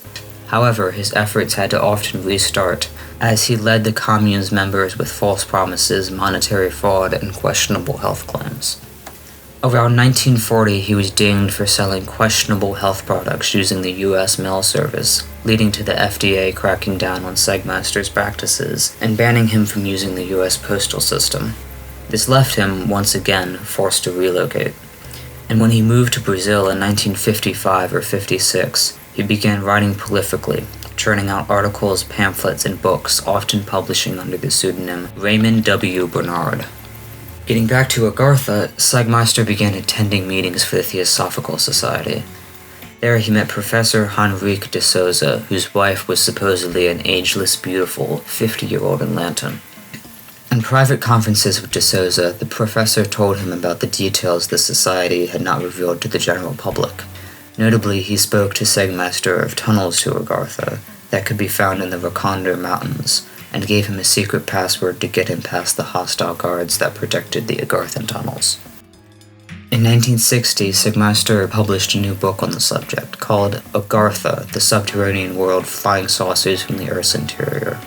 However, his efforts had to often restart, as he led the commune's members with false promises, monetary fraud, and questionable health claims. Around 1940, he was dinged for selling questionable health products using the U.S. mail service, leading to the FDA cracking down on Sagmeister's practices and banning him from using the U.S. postal system. This left him, once again, forced to relocate. And when he moved to Brazil in 1955 or 56, he began writing prolifically, churning out articles, pamphlets, and books, often publishing under the pseudonym Raymond W. Bernard. Getting back to Agartha, Sagmeister began attending meetings for the Theosophical Society. There he met Professor Henrique de Souza, whose wife was supposedly an ageless, beautiful 50-year-old in Lantern. In private conferences with de Souza, the professor told him about the details the society had not revealed to the general public. Notably, he spoke to Segmeister of tunnels to Agartha that could be found in the Rakandar Mountains, and gave him a secret password to get him past the hostile guards that protected the Agarthan tunnels. In 1960, Segmeister published a new book on the subject, called Agartha, the Subterranean World Flying Saucers from the Earth's Interior.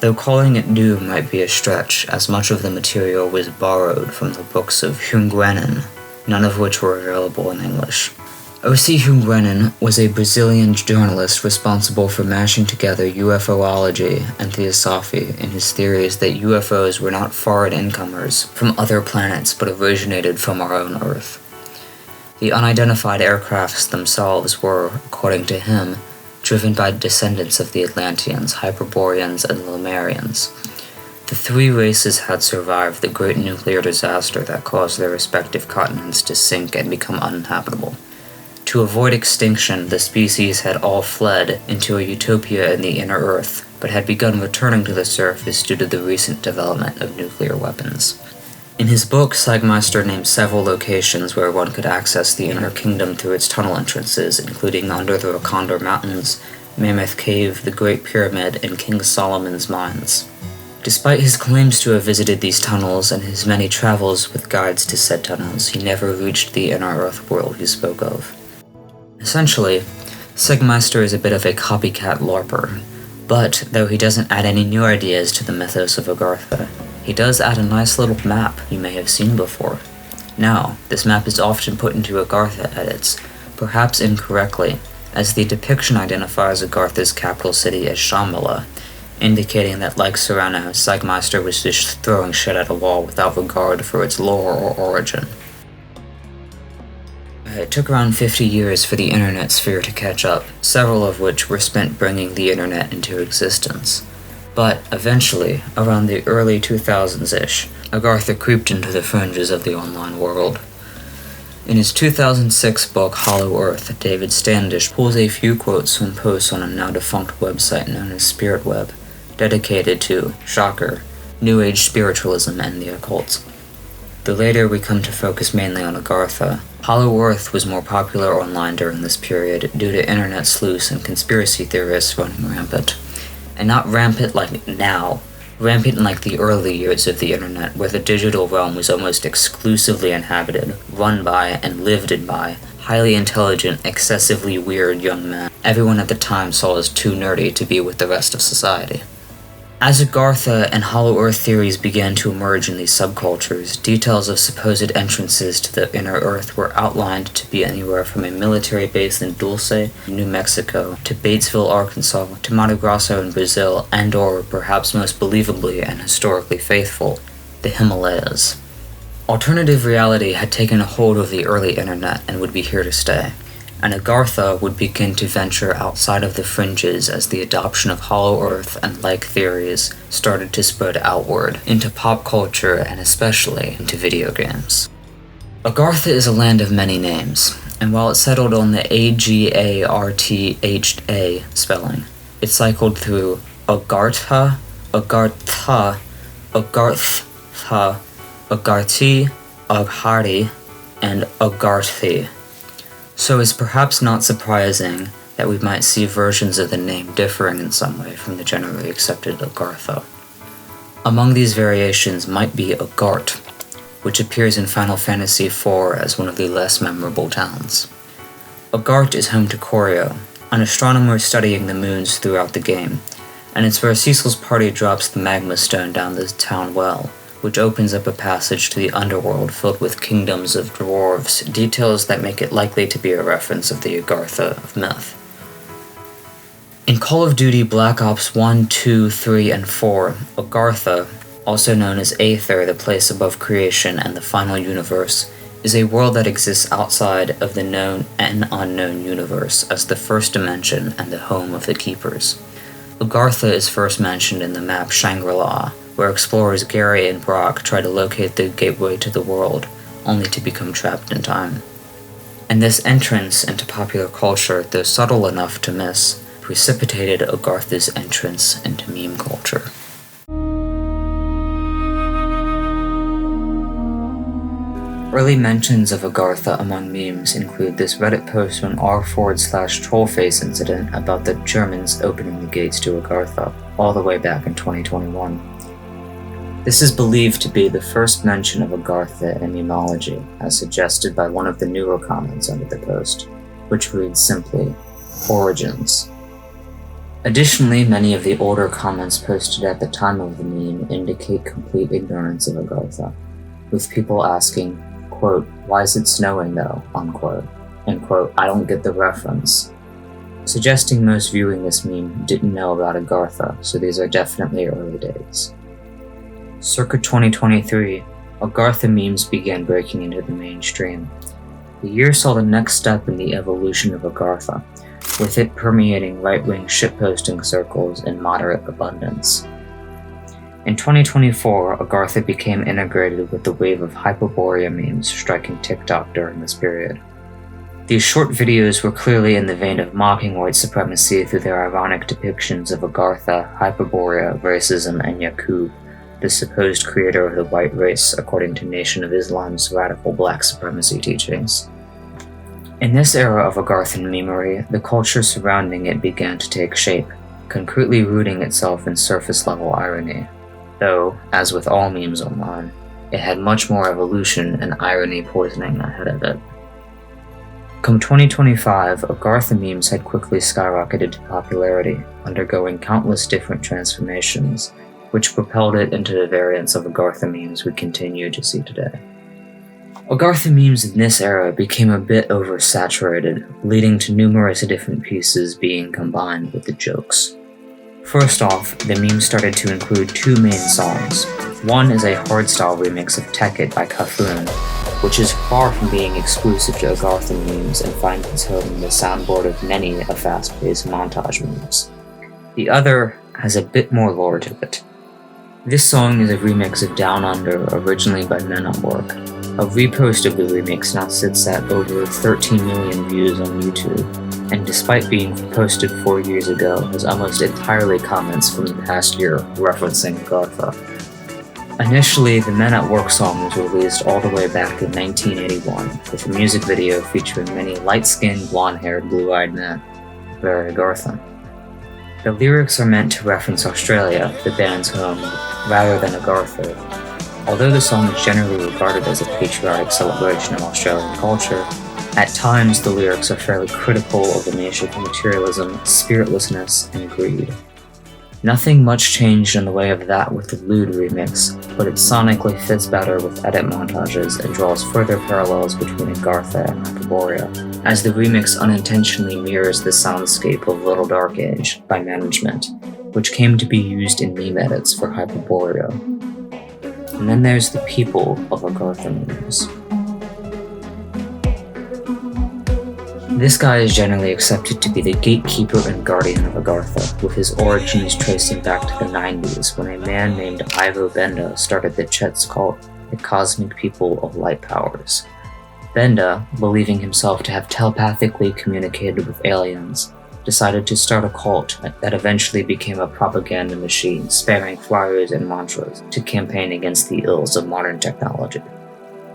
Though calling it new might be a stretch, as much of the material was borrowed from the books of Hungrenin, none of which were available in English. O.C. Hungrenin was a Brazilian journalist responsible for mashing together UFOlogy and theosophy in his theories that UFOs were not foreign incomers from other planets but originated from our own Earth. The unidentified aircrafts themselves were, according to him, driven by descendants of the Atlanteans, Hyperboreans, and Lemurians. The three races had survived the great nuclear disaster that caused their respective continents to sink and become uninhabitable. To avoid extinction, the species had all fled into a utopia in the inner Earth, but had begun returning to the surface due to the recent development of nuclear weapons. In his book, Segmeister named several locations where one could access the Inner Kingdom through its tunnel entrances, including under the Rakandar Mountains, Mammoth Cave, the Great Pyramid, and King Solomon's Mines. Despite his claims to have visited these tunnels and his many travels with guides to said tunnels, he never reached the inner Earth world he spoke of. Essentially, Segmeister is a bit of a copycat LARPer, but though he doesn't add any new ideas to the mythos of Agartha, he does add a nice little map you may have seen before. Now, this map is often put into Agartha edits, perhaps incorrectly, as the depiction identifies Agartha's capital city as Shambhala, indicating that, like Serrano, Segmeister was just throwing shit at a wall without regard for its lore or origin. It took around 50 years for the internet sphere to catch up, several of which were spent bringing the internet into existence. But, eventually, around the early 2000s-ish, Agartha creeped into the fringes of the online world. In his 2006 book Hollow Earth, David Standish pulls a few quotes from posts on a now-defunct website known as SpiritWeb, dedicated to, shocker, New Age spiritualism and the occult. Though later we come to focus mainly on Agartha, Hollow Earth was more popular online during this period due to internet sleuths and conspiracy theorists running rampant. And not rampant like now, rampant in like the early years of the internet, where the digital realm was almost exclusively inhabited, run by, and lived in by highly intelligent, excessively weird young men everyone at the time saw as too nerdy to be with the rest of society. As Agartha and Hollow Earth theories began to emerge in these subcultures, details of supposed entrances to the inner Earth were outlined to be anywhere from a military base in Dulce, New Mexico, to Batesville, Arkansas, to Mato Grosso in Brazil, and or, perhaps most believably and historically faithful, the Himalayas. Alternative reality had taken a hold of the early internet and would be here to stay, and Agartha would begin to venture outside of the fringes as the adoption of Hollow Earth and like theories started to spread outward into pop culture and especially into video games. Agartha is a land of many names, and while it settled on the Agartha spelling, it cycled through Agartha, Agartha, Agartha, Agarthi, Agharti, and Agarthi. So it's perhaps not surprising that we might see versions of the name differing in some way from the generally accepted Agartha. Among these variations might be Agart, which appears in Final Fantasy IV as one of the less memorable towns. Agart is home to Corio, an astronomer studying the moons throughout the game, and it's where Cecil's party drops the magma stone down the town well, which opens up a passage to the underworld filled with kingdoms of dwarves, details that make it likely to be a reference of the Agartha of myth. In Call of Duty Black Ops 1, 2, 3, and 4, Agartha, also known as Aether, the place above creation and the final universe, is a world that exists outside of the known and unknown universe as the first dimension and the home of the Keepers. Agartha is first mentioned in the map Shangri-La, where explorers Gary and Brock try to locate the gateway to the world, only to become trapped in time. And this entrance into popular culture, though subtle enough to miss, precipitated Agartha's entrance into meme culture. Early mentions of Agartha among memes include this Reddit post on r/trollface incident about the Germans opening the gates to Agartha, all the way back in 2021. This is believed to be the first mention of Agartha in memology, as suggested by one of the newer comments under the post, which reads simply, "Origins." Additionally, many of the older comments posted at the time of the meme indicate complete ignorance of Agartha, with people asking, quote, "Why is it snowing though?" unquote, and quote, "I don't get the reference," suggesting most viewing this meme didn't know about Agartha, so these are definitely early days. Circa 2023, Agartha memes began breaking into the mainstream. The year saw the next step in the evolution of Agartha, with it permeating right-wing shitposting circles in moderate abundance. In 2024, Agartha became integrated with the wave of Hyperborea memes striking TikTok during this period. These short videos were clearly in the vein of mocking white supremacy through their ironic depictions of Agartha, Hyperborea, racism, and Yaqub, the supposed creator of the white race according to Nation of Islam's radical black supremacy teachings. In this era of Agarthan memery, the culture surrounding it began to take shape, concretely rooting itself in surface-level irony. Though, as with all memes online, it had much more evolution and irony poisoning ahead of it. Come 2025, Agartha memes had quickly skyrocketed to popularity, undergoing countless different transformations, which propelled it into the variants of Agartha memes we continue to see today. Agartha memes in this era became a bit oversaturated, leading to numerous different pieces being combined with the jokes. First off, the memes started to include two main songs. One is a hardstyle remix of Tech It by Kafun, which is far from being exclusive to Agartha memes and finds its home in the soundboard of many a fast-paced montage memes. The other has a bit more lore to it. This song is a remix of Down Under, originally by Men at Work. A repost of the remix now sits at over 13 million views on YouTube, and despite being posted 4 years ago, has almost entirely comments from the past year referencing Agartha. Initially, the Men at Work song was released all the way back in 1981, with a music video featuring many light-skinned, blonde-haired, blue-eyed men, very Agarthan. The lyrics are meant to reference Australia, the band's home, rather than Agartha. Although the song is generally regarded as a patriotic celebration of Australian culture, at times the lyrics are fairly critical of the nation of materialism, spiritlessness, and greed. Nothing much changed in the way of that with the Lewd remix, but it sonically fits better with edit montages and draws further parallels between Agartha and Hyperborea, as the remix unintentionally mirrors the soundscape of Little Dark Age by Management, which came to be used in meme edits for Hyperborea. And then there's the people of Agartha memes. This guy is generally accepted to be the gatekeeper and guardian of Agartha, with his origins tracing back to the 90s when a man named Ivo Benda started the Chet's cult, the Cosmic People of Light Powers. Benda, believing himself to have telepathically communicated with aliens, decided to start a cult that eventually became a propaganda machine spamming flyers and mantras to campaign against the ills of modern technology.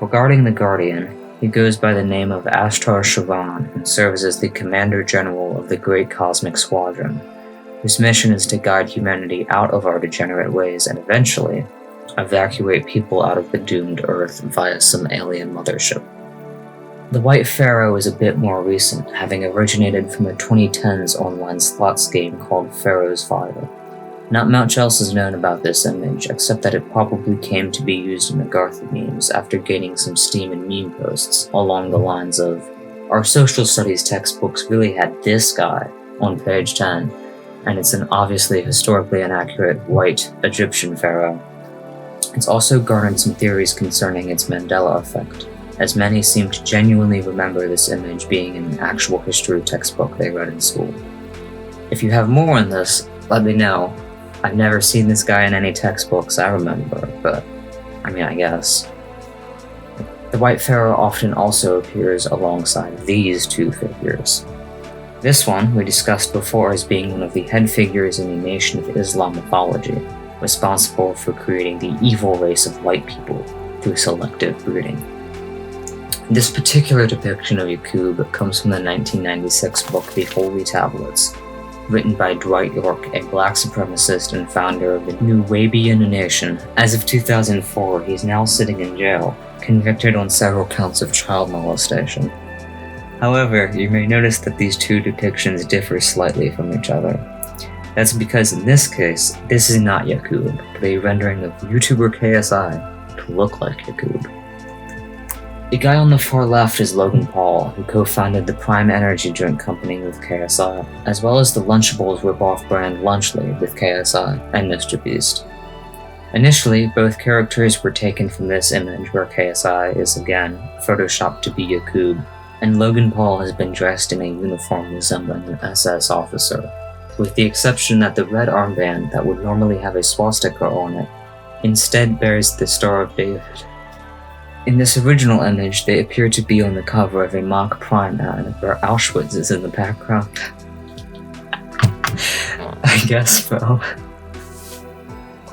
Regarding the Guardian, he goes by the name of Ashtar Shavan and serves as the Commander General of the Great Cosmic Squadron, whose mission is to guide humanity out of our degenerate ways and eventually evacuate people out of the doomed Earth via some alien mothership. The White Pharaoh is a bit more recent, having originated from a 2010s online slots game called Pharaoh's Fire. Not much else is known about this image, except that it probably came to be used in Agartha memes after gaining some steam in meme posts along the lines of, "Our social studies textbooks really had this guy on page 10, and it's an obviously historically inaccurate white Egyptian pharaoh." It's also garnered some theories concerning its Mandela effect, as many seem to genuinely remember this image being in an actual history textbook they read in school. If you have more on this, let me know. I've never seen this guy in any textbooks I remember, but I guess. The White Pharaoh often also appears alongside these two figures. This one we discussed before as being one of the head figures in the Nation of Islam mythology, responsible for creating the evil race of white people through selective breeding. This particular depiction of Yakub comes from the 1996 book The Holy Tablets, written by Dwight York, a black supremacist and founder of the New Wabian Nation. As of 2004, he's now sitting in jail, convicted on several counts of child molestation. However, you may notice that these two depictions differ slightly from each other. That's because in this case, this is not Yakub, but a rendering of YouTuber KSI to look like Yakub. The guy on the far left is Logan Paul, who co-founded the Prime Energy drink company with KSI, as well as the Lunchables rip-off brand Lunchly with KSI and MrBeast. Initially, both characters were taken from this image where KSI is again photoshopped to be Yakub, and Logan Paul has been dressed in a uniform resembling an SS officer, with the exception that the red armband that would normally have a swastika on it instead bears the Star of David. In this original image, they appear to be on the cover of a mock Prime ad where Auschwitz is in the background. I guess so.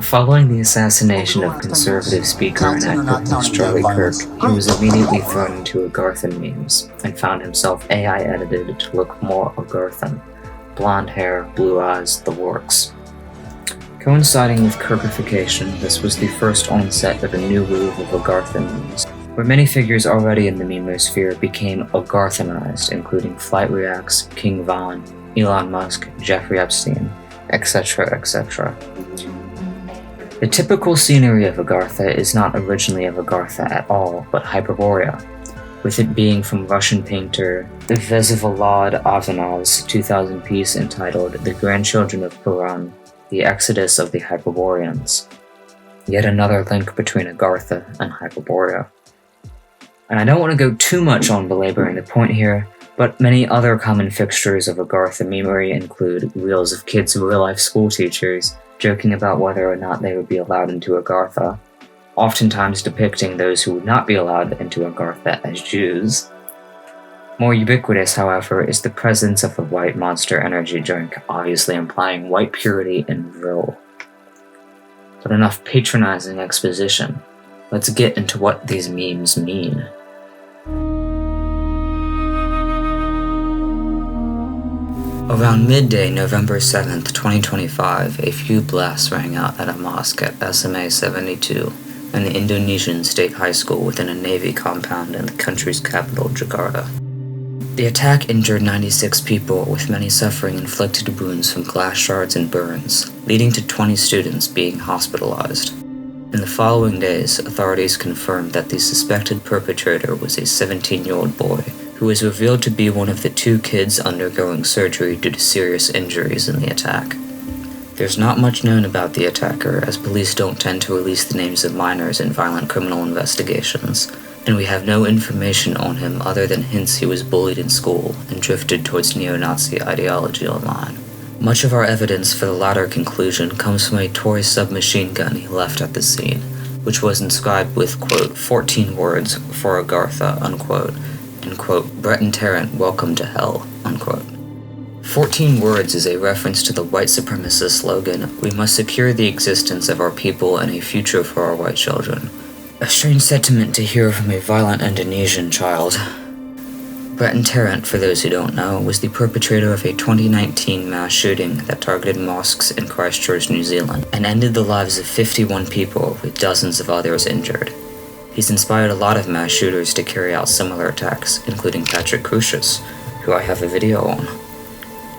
Following the assassination of conservative speaker and activist Charlie Kirk, he was immediately thrown into Agarthan memes and found himself AI edited to look more Agarthan. Blonde hair, blue eyes, the works. Coinciding with Kirkification, this was the first onset of a new wave of Agarthan memes, where many figures already in the memosphere became Agarthanized, including Flight Reacts, King Von, Elon Musk, Jeffrey Epstein, etc., etc. The typical scenery of Agartha is not originally of Agartha at all, but Hyperborea, with it being from Russian painter Vsevolod Avanav's 2000 piece entitled The Grandchildren of Puran, The Exodus of the Hyperboreans. Yet another link between Agartha and Hyperborea. And I don't want to go too much on belaboring the point here, but many other common fixtures of Agartha memery include reels of kids' real-life school teachers joking about whether or not they would be allowed into Agartha, oftentimes depicting those who would not be allowed into Agartha as Jews. More ubiquitous, however, is the presence of the white monster energy drink, obviously implying white purity and vril. But enough patronizing exposition. Let's get into what these memes mean. Around midday, November 7th, 2025, a few blasts rang out at a mosque at SMA 72, an Indonesian state high school within a Navy compound in the country's capital, Jakarta. The attack injured 96 people, with many suffering inflicted wounds from glass shards and burns, leading to 20 students being hospitalized. In the following days, authorities confirmed that the suspected perpetrator was a 17-year-old boy, who was revealed to be one of the two kids undergoing surgery due to serious injuries in the attack. There's not much known about the attacker, as police don't tend to release the names of minors in violent criminal investigations, and we have no information on him other than hints he was bullied in school and drifted towards neo-Nazi ideology online. Much of our evidence for the latter conclusion comes from a toy submachine gun he left at the scene, which was inscribed with, quote, 14 words for Agartha, unquote, and, quote, Brett and Tarrant, welcome to hell, unquote. 14 words is a reference to the white supremacist slogan, we must secure the existence of our people and a future for our white children. A strange sentiment to hear from a violent Indonesian child. Brett and Tarrant, for those who don't know, was the perpetrator of a 2019 mass shooting that targeted mosques in Christchurch, New Zealand, and ended the lives of 51 people, with dozens of others injured. He's inspired a lot of mass shooters to carry out similar attacks, including Patrick Crucius, who I have a video on.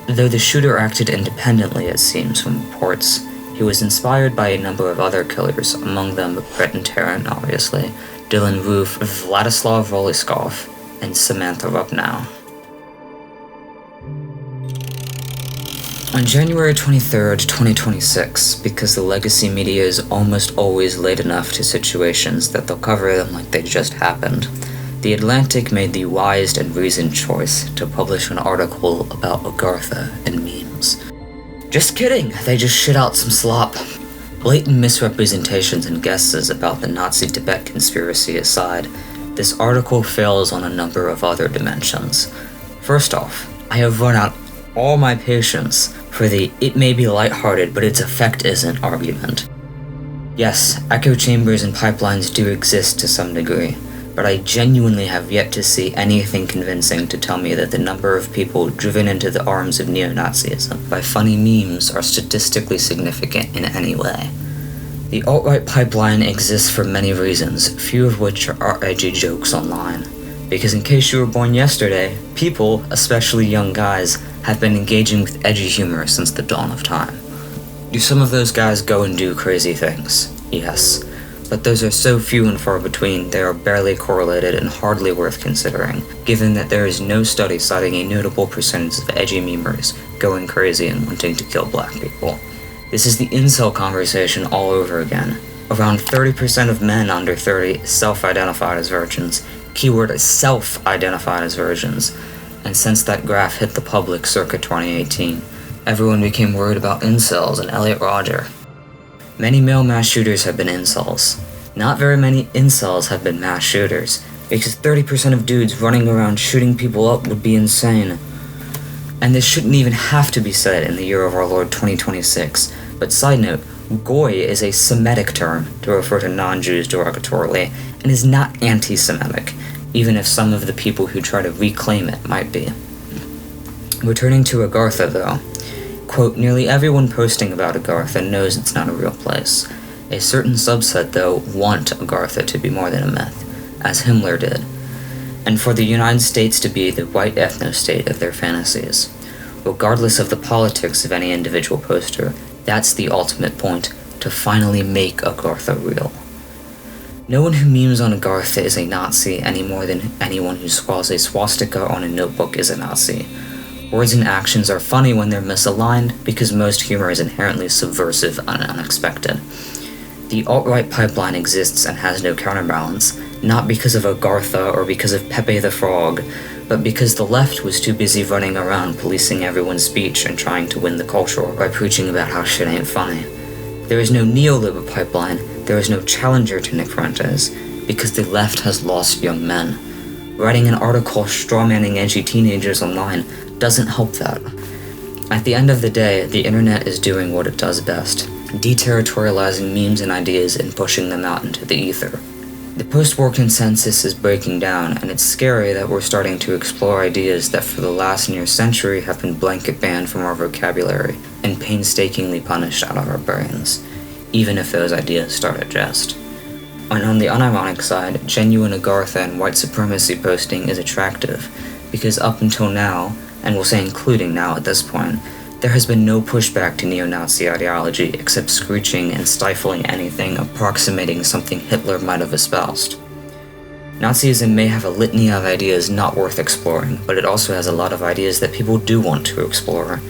Though the shooter acted independently, it seems, from reports, he was inspired by a number of other killers, among them Brett and Tarrant, obviously, Dylan Roof, Vladislav Voliskov, and Samantha Rupnow. On January 23rd, 2026, because the legacy media is almost always late enough to situations that they'll cover them like they just happened, The Atlantic made the wise and reasoned choice to publish an article about Agartha and memes. Just kidding, they just shit out some slop. Blatant misrepresentations and guesses about the Nazi Tibet conspiracy aside, this article fails on a number of other dimensions. First off, I have run out all my patience for the "it may be lighthearted, but its effect isn't" argument. Yes, echo chambers and pipelines do exist to some degree, but I genuinely have yet to see anything convincing to tell me that the number of people driven into the arms of neo-Nazism by funny memes are statistically significant in any way. The alt-right pipeline exists for many reasons, few of which are edgy jokes online. Because in case you were born yesterday, people, especially young guys, have been engaging with edgy humor since the dawn of time. Do some of those guys go and do crazy things? Yes. But those are so few and far between, they are barely correlated and hardly worth considering, given that there is no study citing a notable percentage of edgy memers going crazy and wanting to kill black people. This is the incel conversation all over again. Around 30% of men under 30 self-identified as virgins, keyword is self-identified as virgins, and since that graph hit the public circa 2018, everyone became worried about incels and Elliot Rodger. Many male mass shooters have been incels. Not very many incels have been mass shooters, because 30% of dudes running around shooting people up would be insane. And this shouldn't even have to be said in the year of our Lord 2026, but side note, Goy is a Semitic term to refer to non-Jews derogatorily, and is not anti-Semitic, even if some of the people who try to reclaim it might be. Returning to Agartha though, quote, nearly everyone posting about Agartha knows it's not a real place. A certain subset, though, want Agartha to be more than a myth, as Himmler did, and for the United States to be the white ethno-state of their fantasies. Regardless of the politics of any individual poster, that's the ultimate point, to finally make Agartha real. No one who memes on Agartha is a Nazi any more than anyone who scrawls a swastika on a notebook is a Nazi. Words and actions are funny when they're misaligned, because most humor is inherently subversive and unexpected. The alt-right pipeline exists and has no counterbalance, not because of Agartha or because of Pepe the Frog, but because the left was too busy running around policing everyone's speech and trying to win the culture by preaching about how shit ain't funny. There is no neoliberal pipeline, there is no challenger to Nick Fuentes, because the left has lost young men. Writing an article strawmanning edgy teenagers online doesn't help that. At the end of the day, the internet is doing what it does best, deterritorializing memes and ideas and pushing them out into the ether. The post-war consensus is breaking down, and it's scary that we're starting to explore ideas that for the last near century have been blanket banned from our vocabulary and painstakingly punished out of our brains, even if those ideas start at jest. And on the unironic side, genuine Agartha and white supremacy posting is attractive, because up until now, and we'll say including now at this point, there has been no pushback to neo-Nazi ideology except screeching and stifling anything approximating something Hitler might have espoused. Nazism may have a litany of ideas not worth exploring, but it also has a lot of ideas that people do want to explore,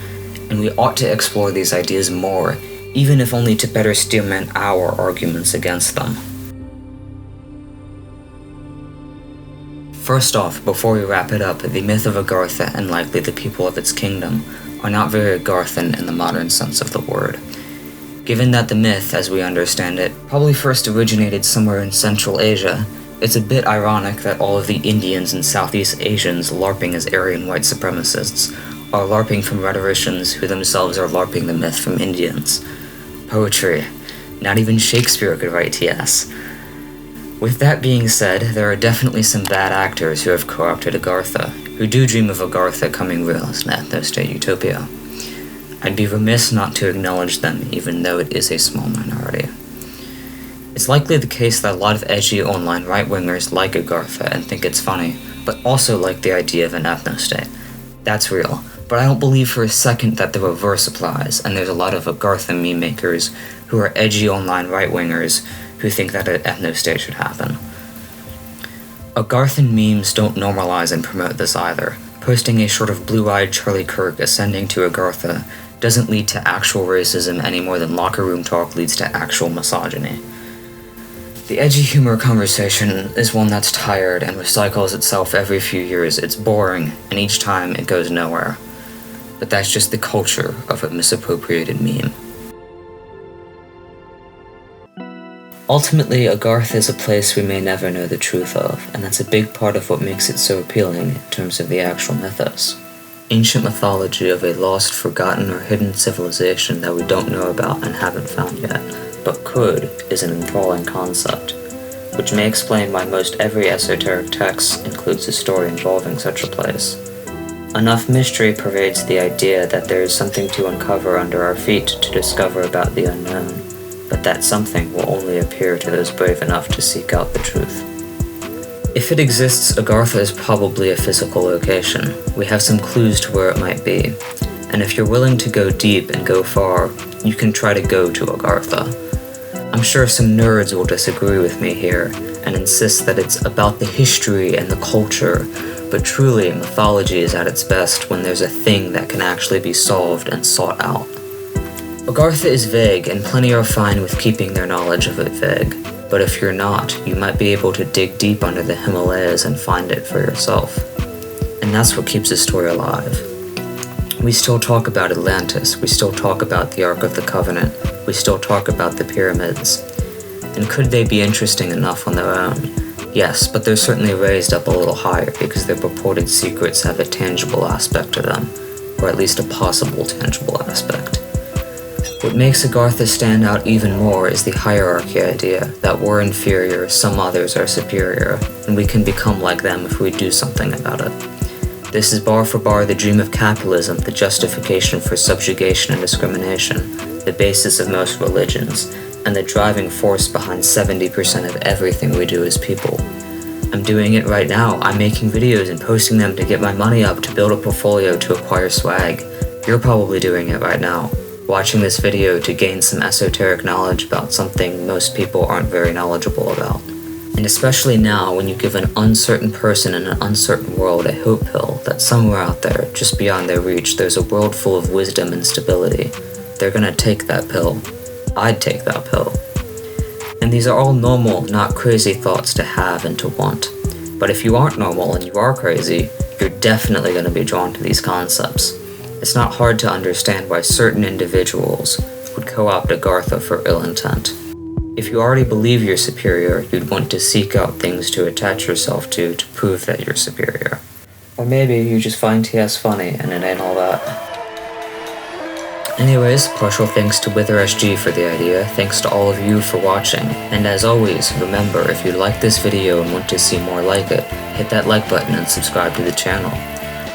and we ought to explore these ideas more, even if only to better steelman our arguments against them. First off, before we wrap it up, the myth of Agartha, and likely the people of its kingdom, are not very Agarthan in the modern sense of the word. Given that the myth, as we understand it, probably first originated somewhere in Central Asia, it's a bit ironic that all of the Indians and Southeast Asians LARPing as Aryan white supremacists are LARPing from rhetoricians who themselves are LARPing the myth from Indians. Poetry. Not even Shakespeare could write TS. With that being said, there are definitely some bad actors who have co-opted Agartha, who do dream of Agartha coming real as an ethno-state utopia. I'd be remiss not to acknowledge them, even though it is a small minority. It's likely the case that a lot of edgy online right-wingers like Agartha and think it's funny, but also like the idea of an ethno-state. That's real, but I don't believe for a second that the reverse applies, and there's a lot of Agartha meme makers who are edgy online right-wingers who think that an ethno-state should happen. Agarthan memes don't normalize and promote this either. Posting a sort of blue-eyed Charlie Kirk ascending to Agartha doesn't lead to actual racism any more than locker room talk leads to actual misogyny. The edgy humor conversation is one that's tired and recycles itself every few years. It's boring, and each time it goes nowhere. But that's just the culture of a misappropriated meme. Ultimately, Agartha is a place we may never know the truth of, and that's a big part of what makes it so appealing in terms of the actual mythos. Ancient mythology of a lost, forgotten, or hidden civilization that we don't know about and haven't found yet, but could, is an enthralling concept. which may explain why most every esoteric text includes a story involving such a place. Enough mystery pervades the idea that there is something to uncover under our feet to discover about the unknown, but that something will only appear to those brave enough to seek out the truth. If it exists, Agartha is probably a physical location. We have some clues to where it might be, and if you're willing to go deep and go far, you can try to go to Agartha. I'm sure some nerds will disagree with me here and insist that it's about the history and the culture, but truly, mythology is at its best when there's a thing that can actually be solved and sought out. Agartha is vague, and plenty are fine with keeping their knowledge of it vague, but if you're not, you might be able to dig deep under the Himalayas and find it for yourself. And that's what keeps the story alive. We still talk about Atlantis, we still talk about the Ark of the Covenant, we still talk about the pyramids. And could they be interesting enough on their own? Yes, but they're certainly raised up a little higher because their purported secrets have a tangible aspect to them, or at least a possible tangible aspect. What makes Agartha stand out even more is the hierarchy idea, that we're inferior, some others are superior, and we can become like them if we do something about it. This is bar for bar the dream of capitalism, the justification for subjugation and discrimination, the basis of most religions, and the driving force behind 70% of everything we do as people. I'm doing it right now. I'm making videos and posting them to get my money up to build a portfolio to acquire swag. You're probably doing it right now, watching this video to gain some esoteric knowledge about something most people aren't very knowledgeable about. And especially now, when you give an uncertain person in an uncertain world a hope pill that somewhere out there, just beyond their reach, there's a world full of wisdom and stability, they're gonna take that pill. I'd take that pill. And these are all normal, not crazy thoughts to have and to want. But if you aren't normal and you are crazy, you're definitely going to be drawn to these concepts. It's not hard to understand why certain individuals would co-opt Agartha for ill intent. If you already believe you're superior, you'd want to seek out things to attach yourself to prove that you're superior. Or maybe you just find TS funny and it ain't all that. Anyways, partial thanks to WitherSG for the idea, thanks to all of you for watching, and as always, remember, if you like this video and want to see more like it, hit that like button and subscribe to the channel.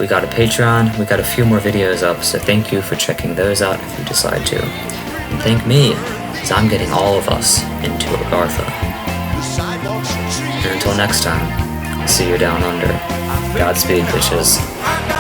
We got a Patreon, we got a few more videos up, so thank you for checking those out if you decide to. And thank me, as I'm getting all of us into Agartha. And until next time, see you down under. Godspeed, bitches.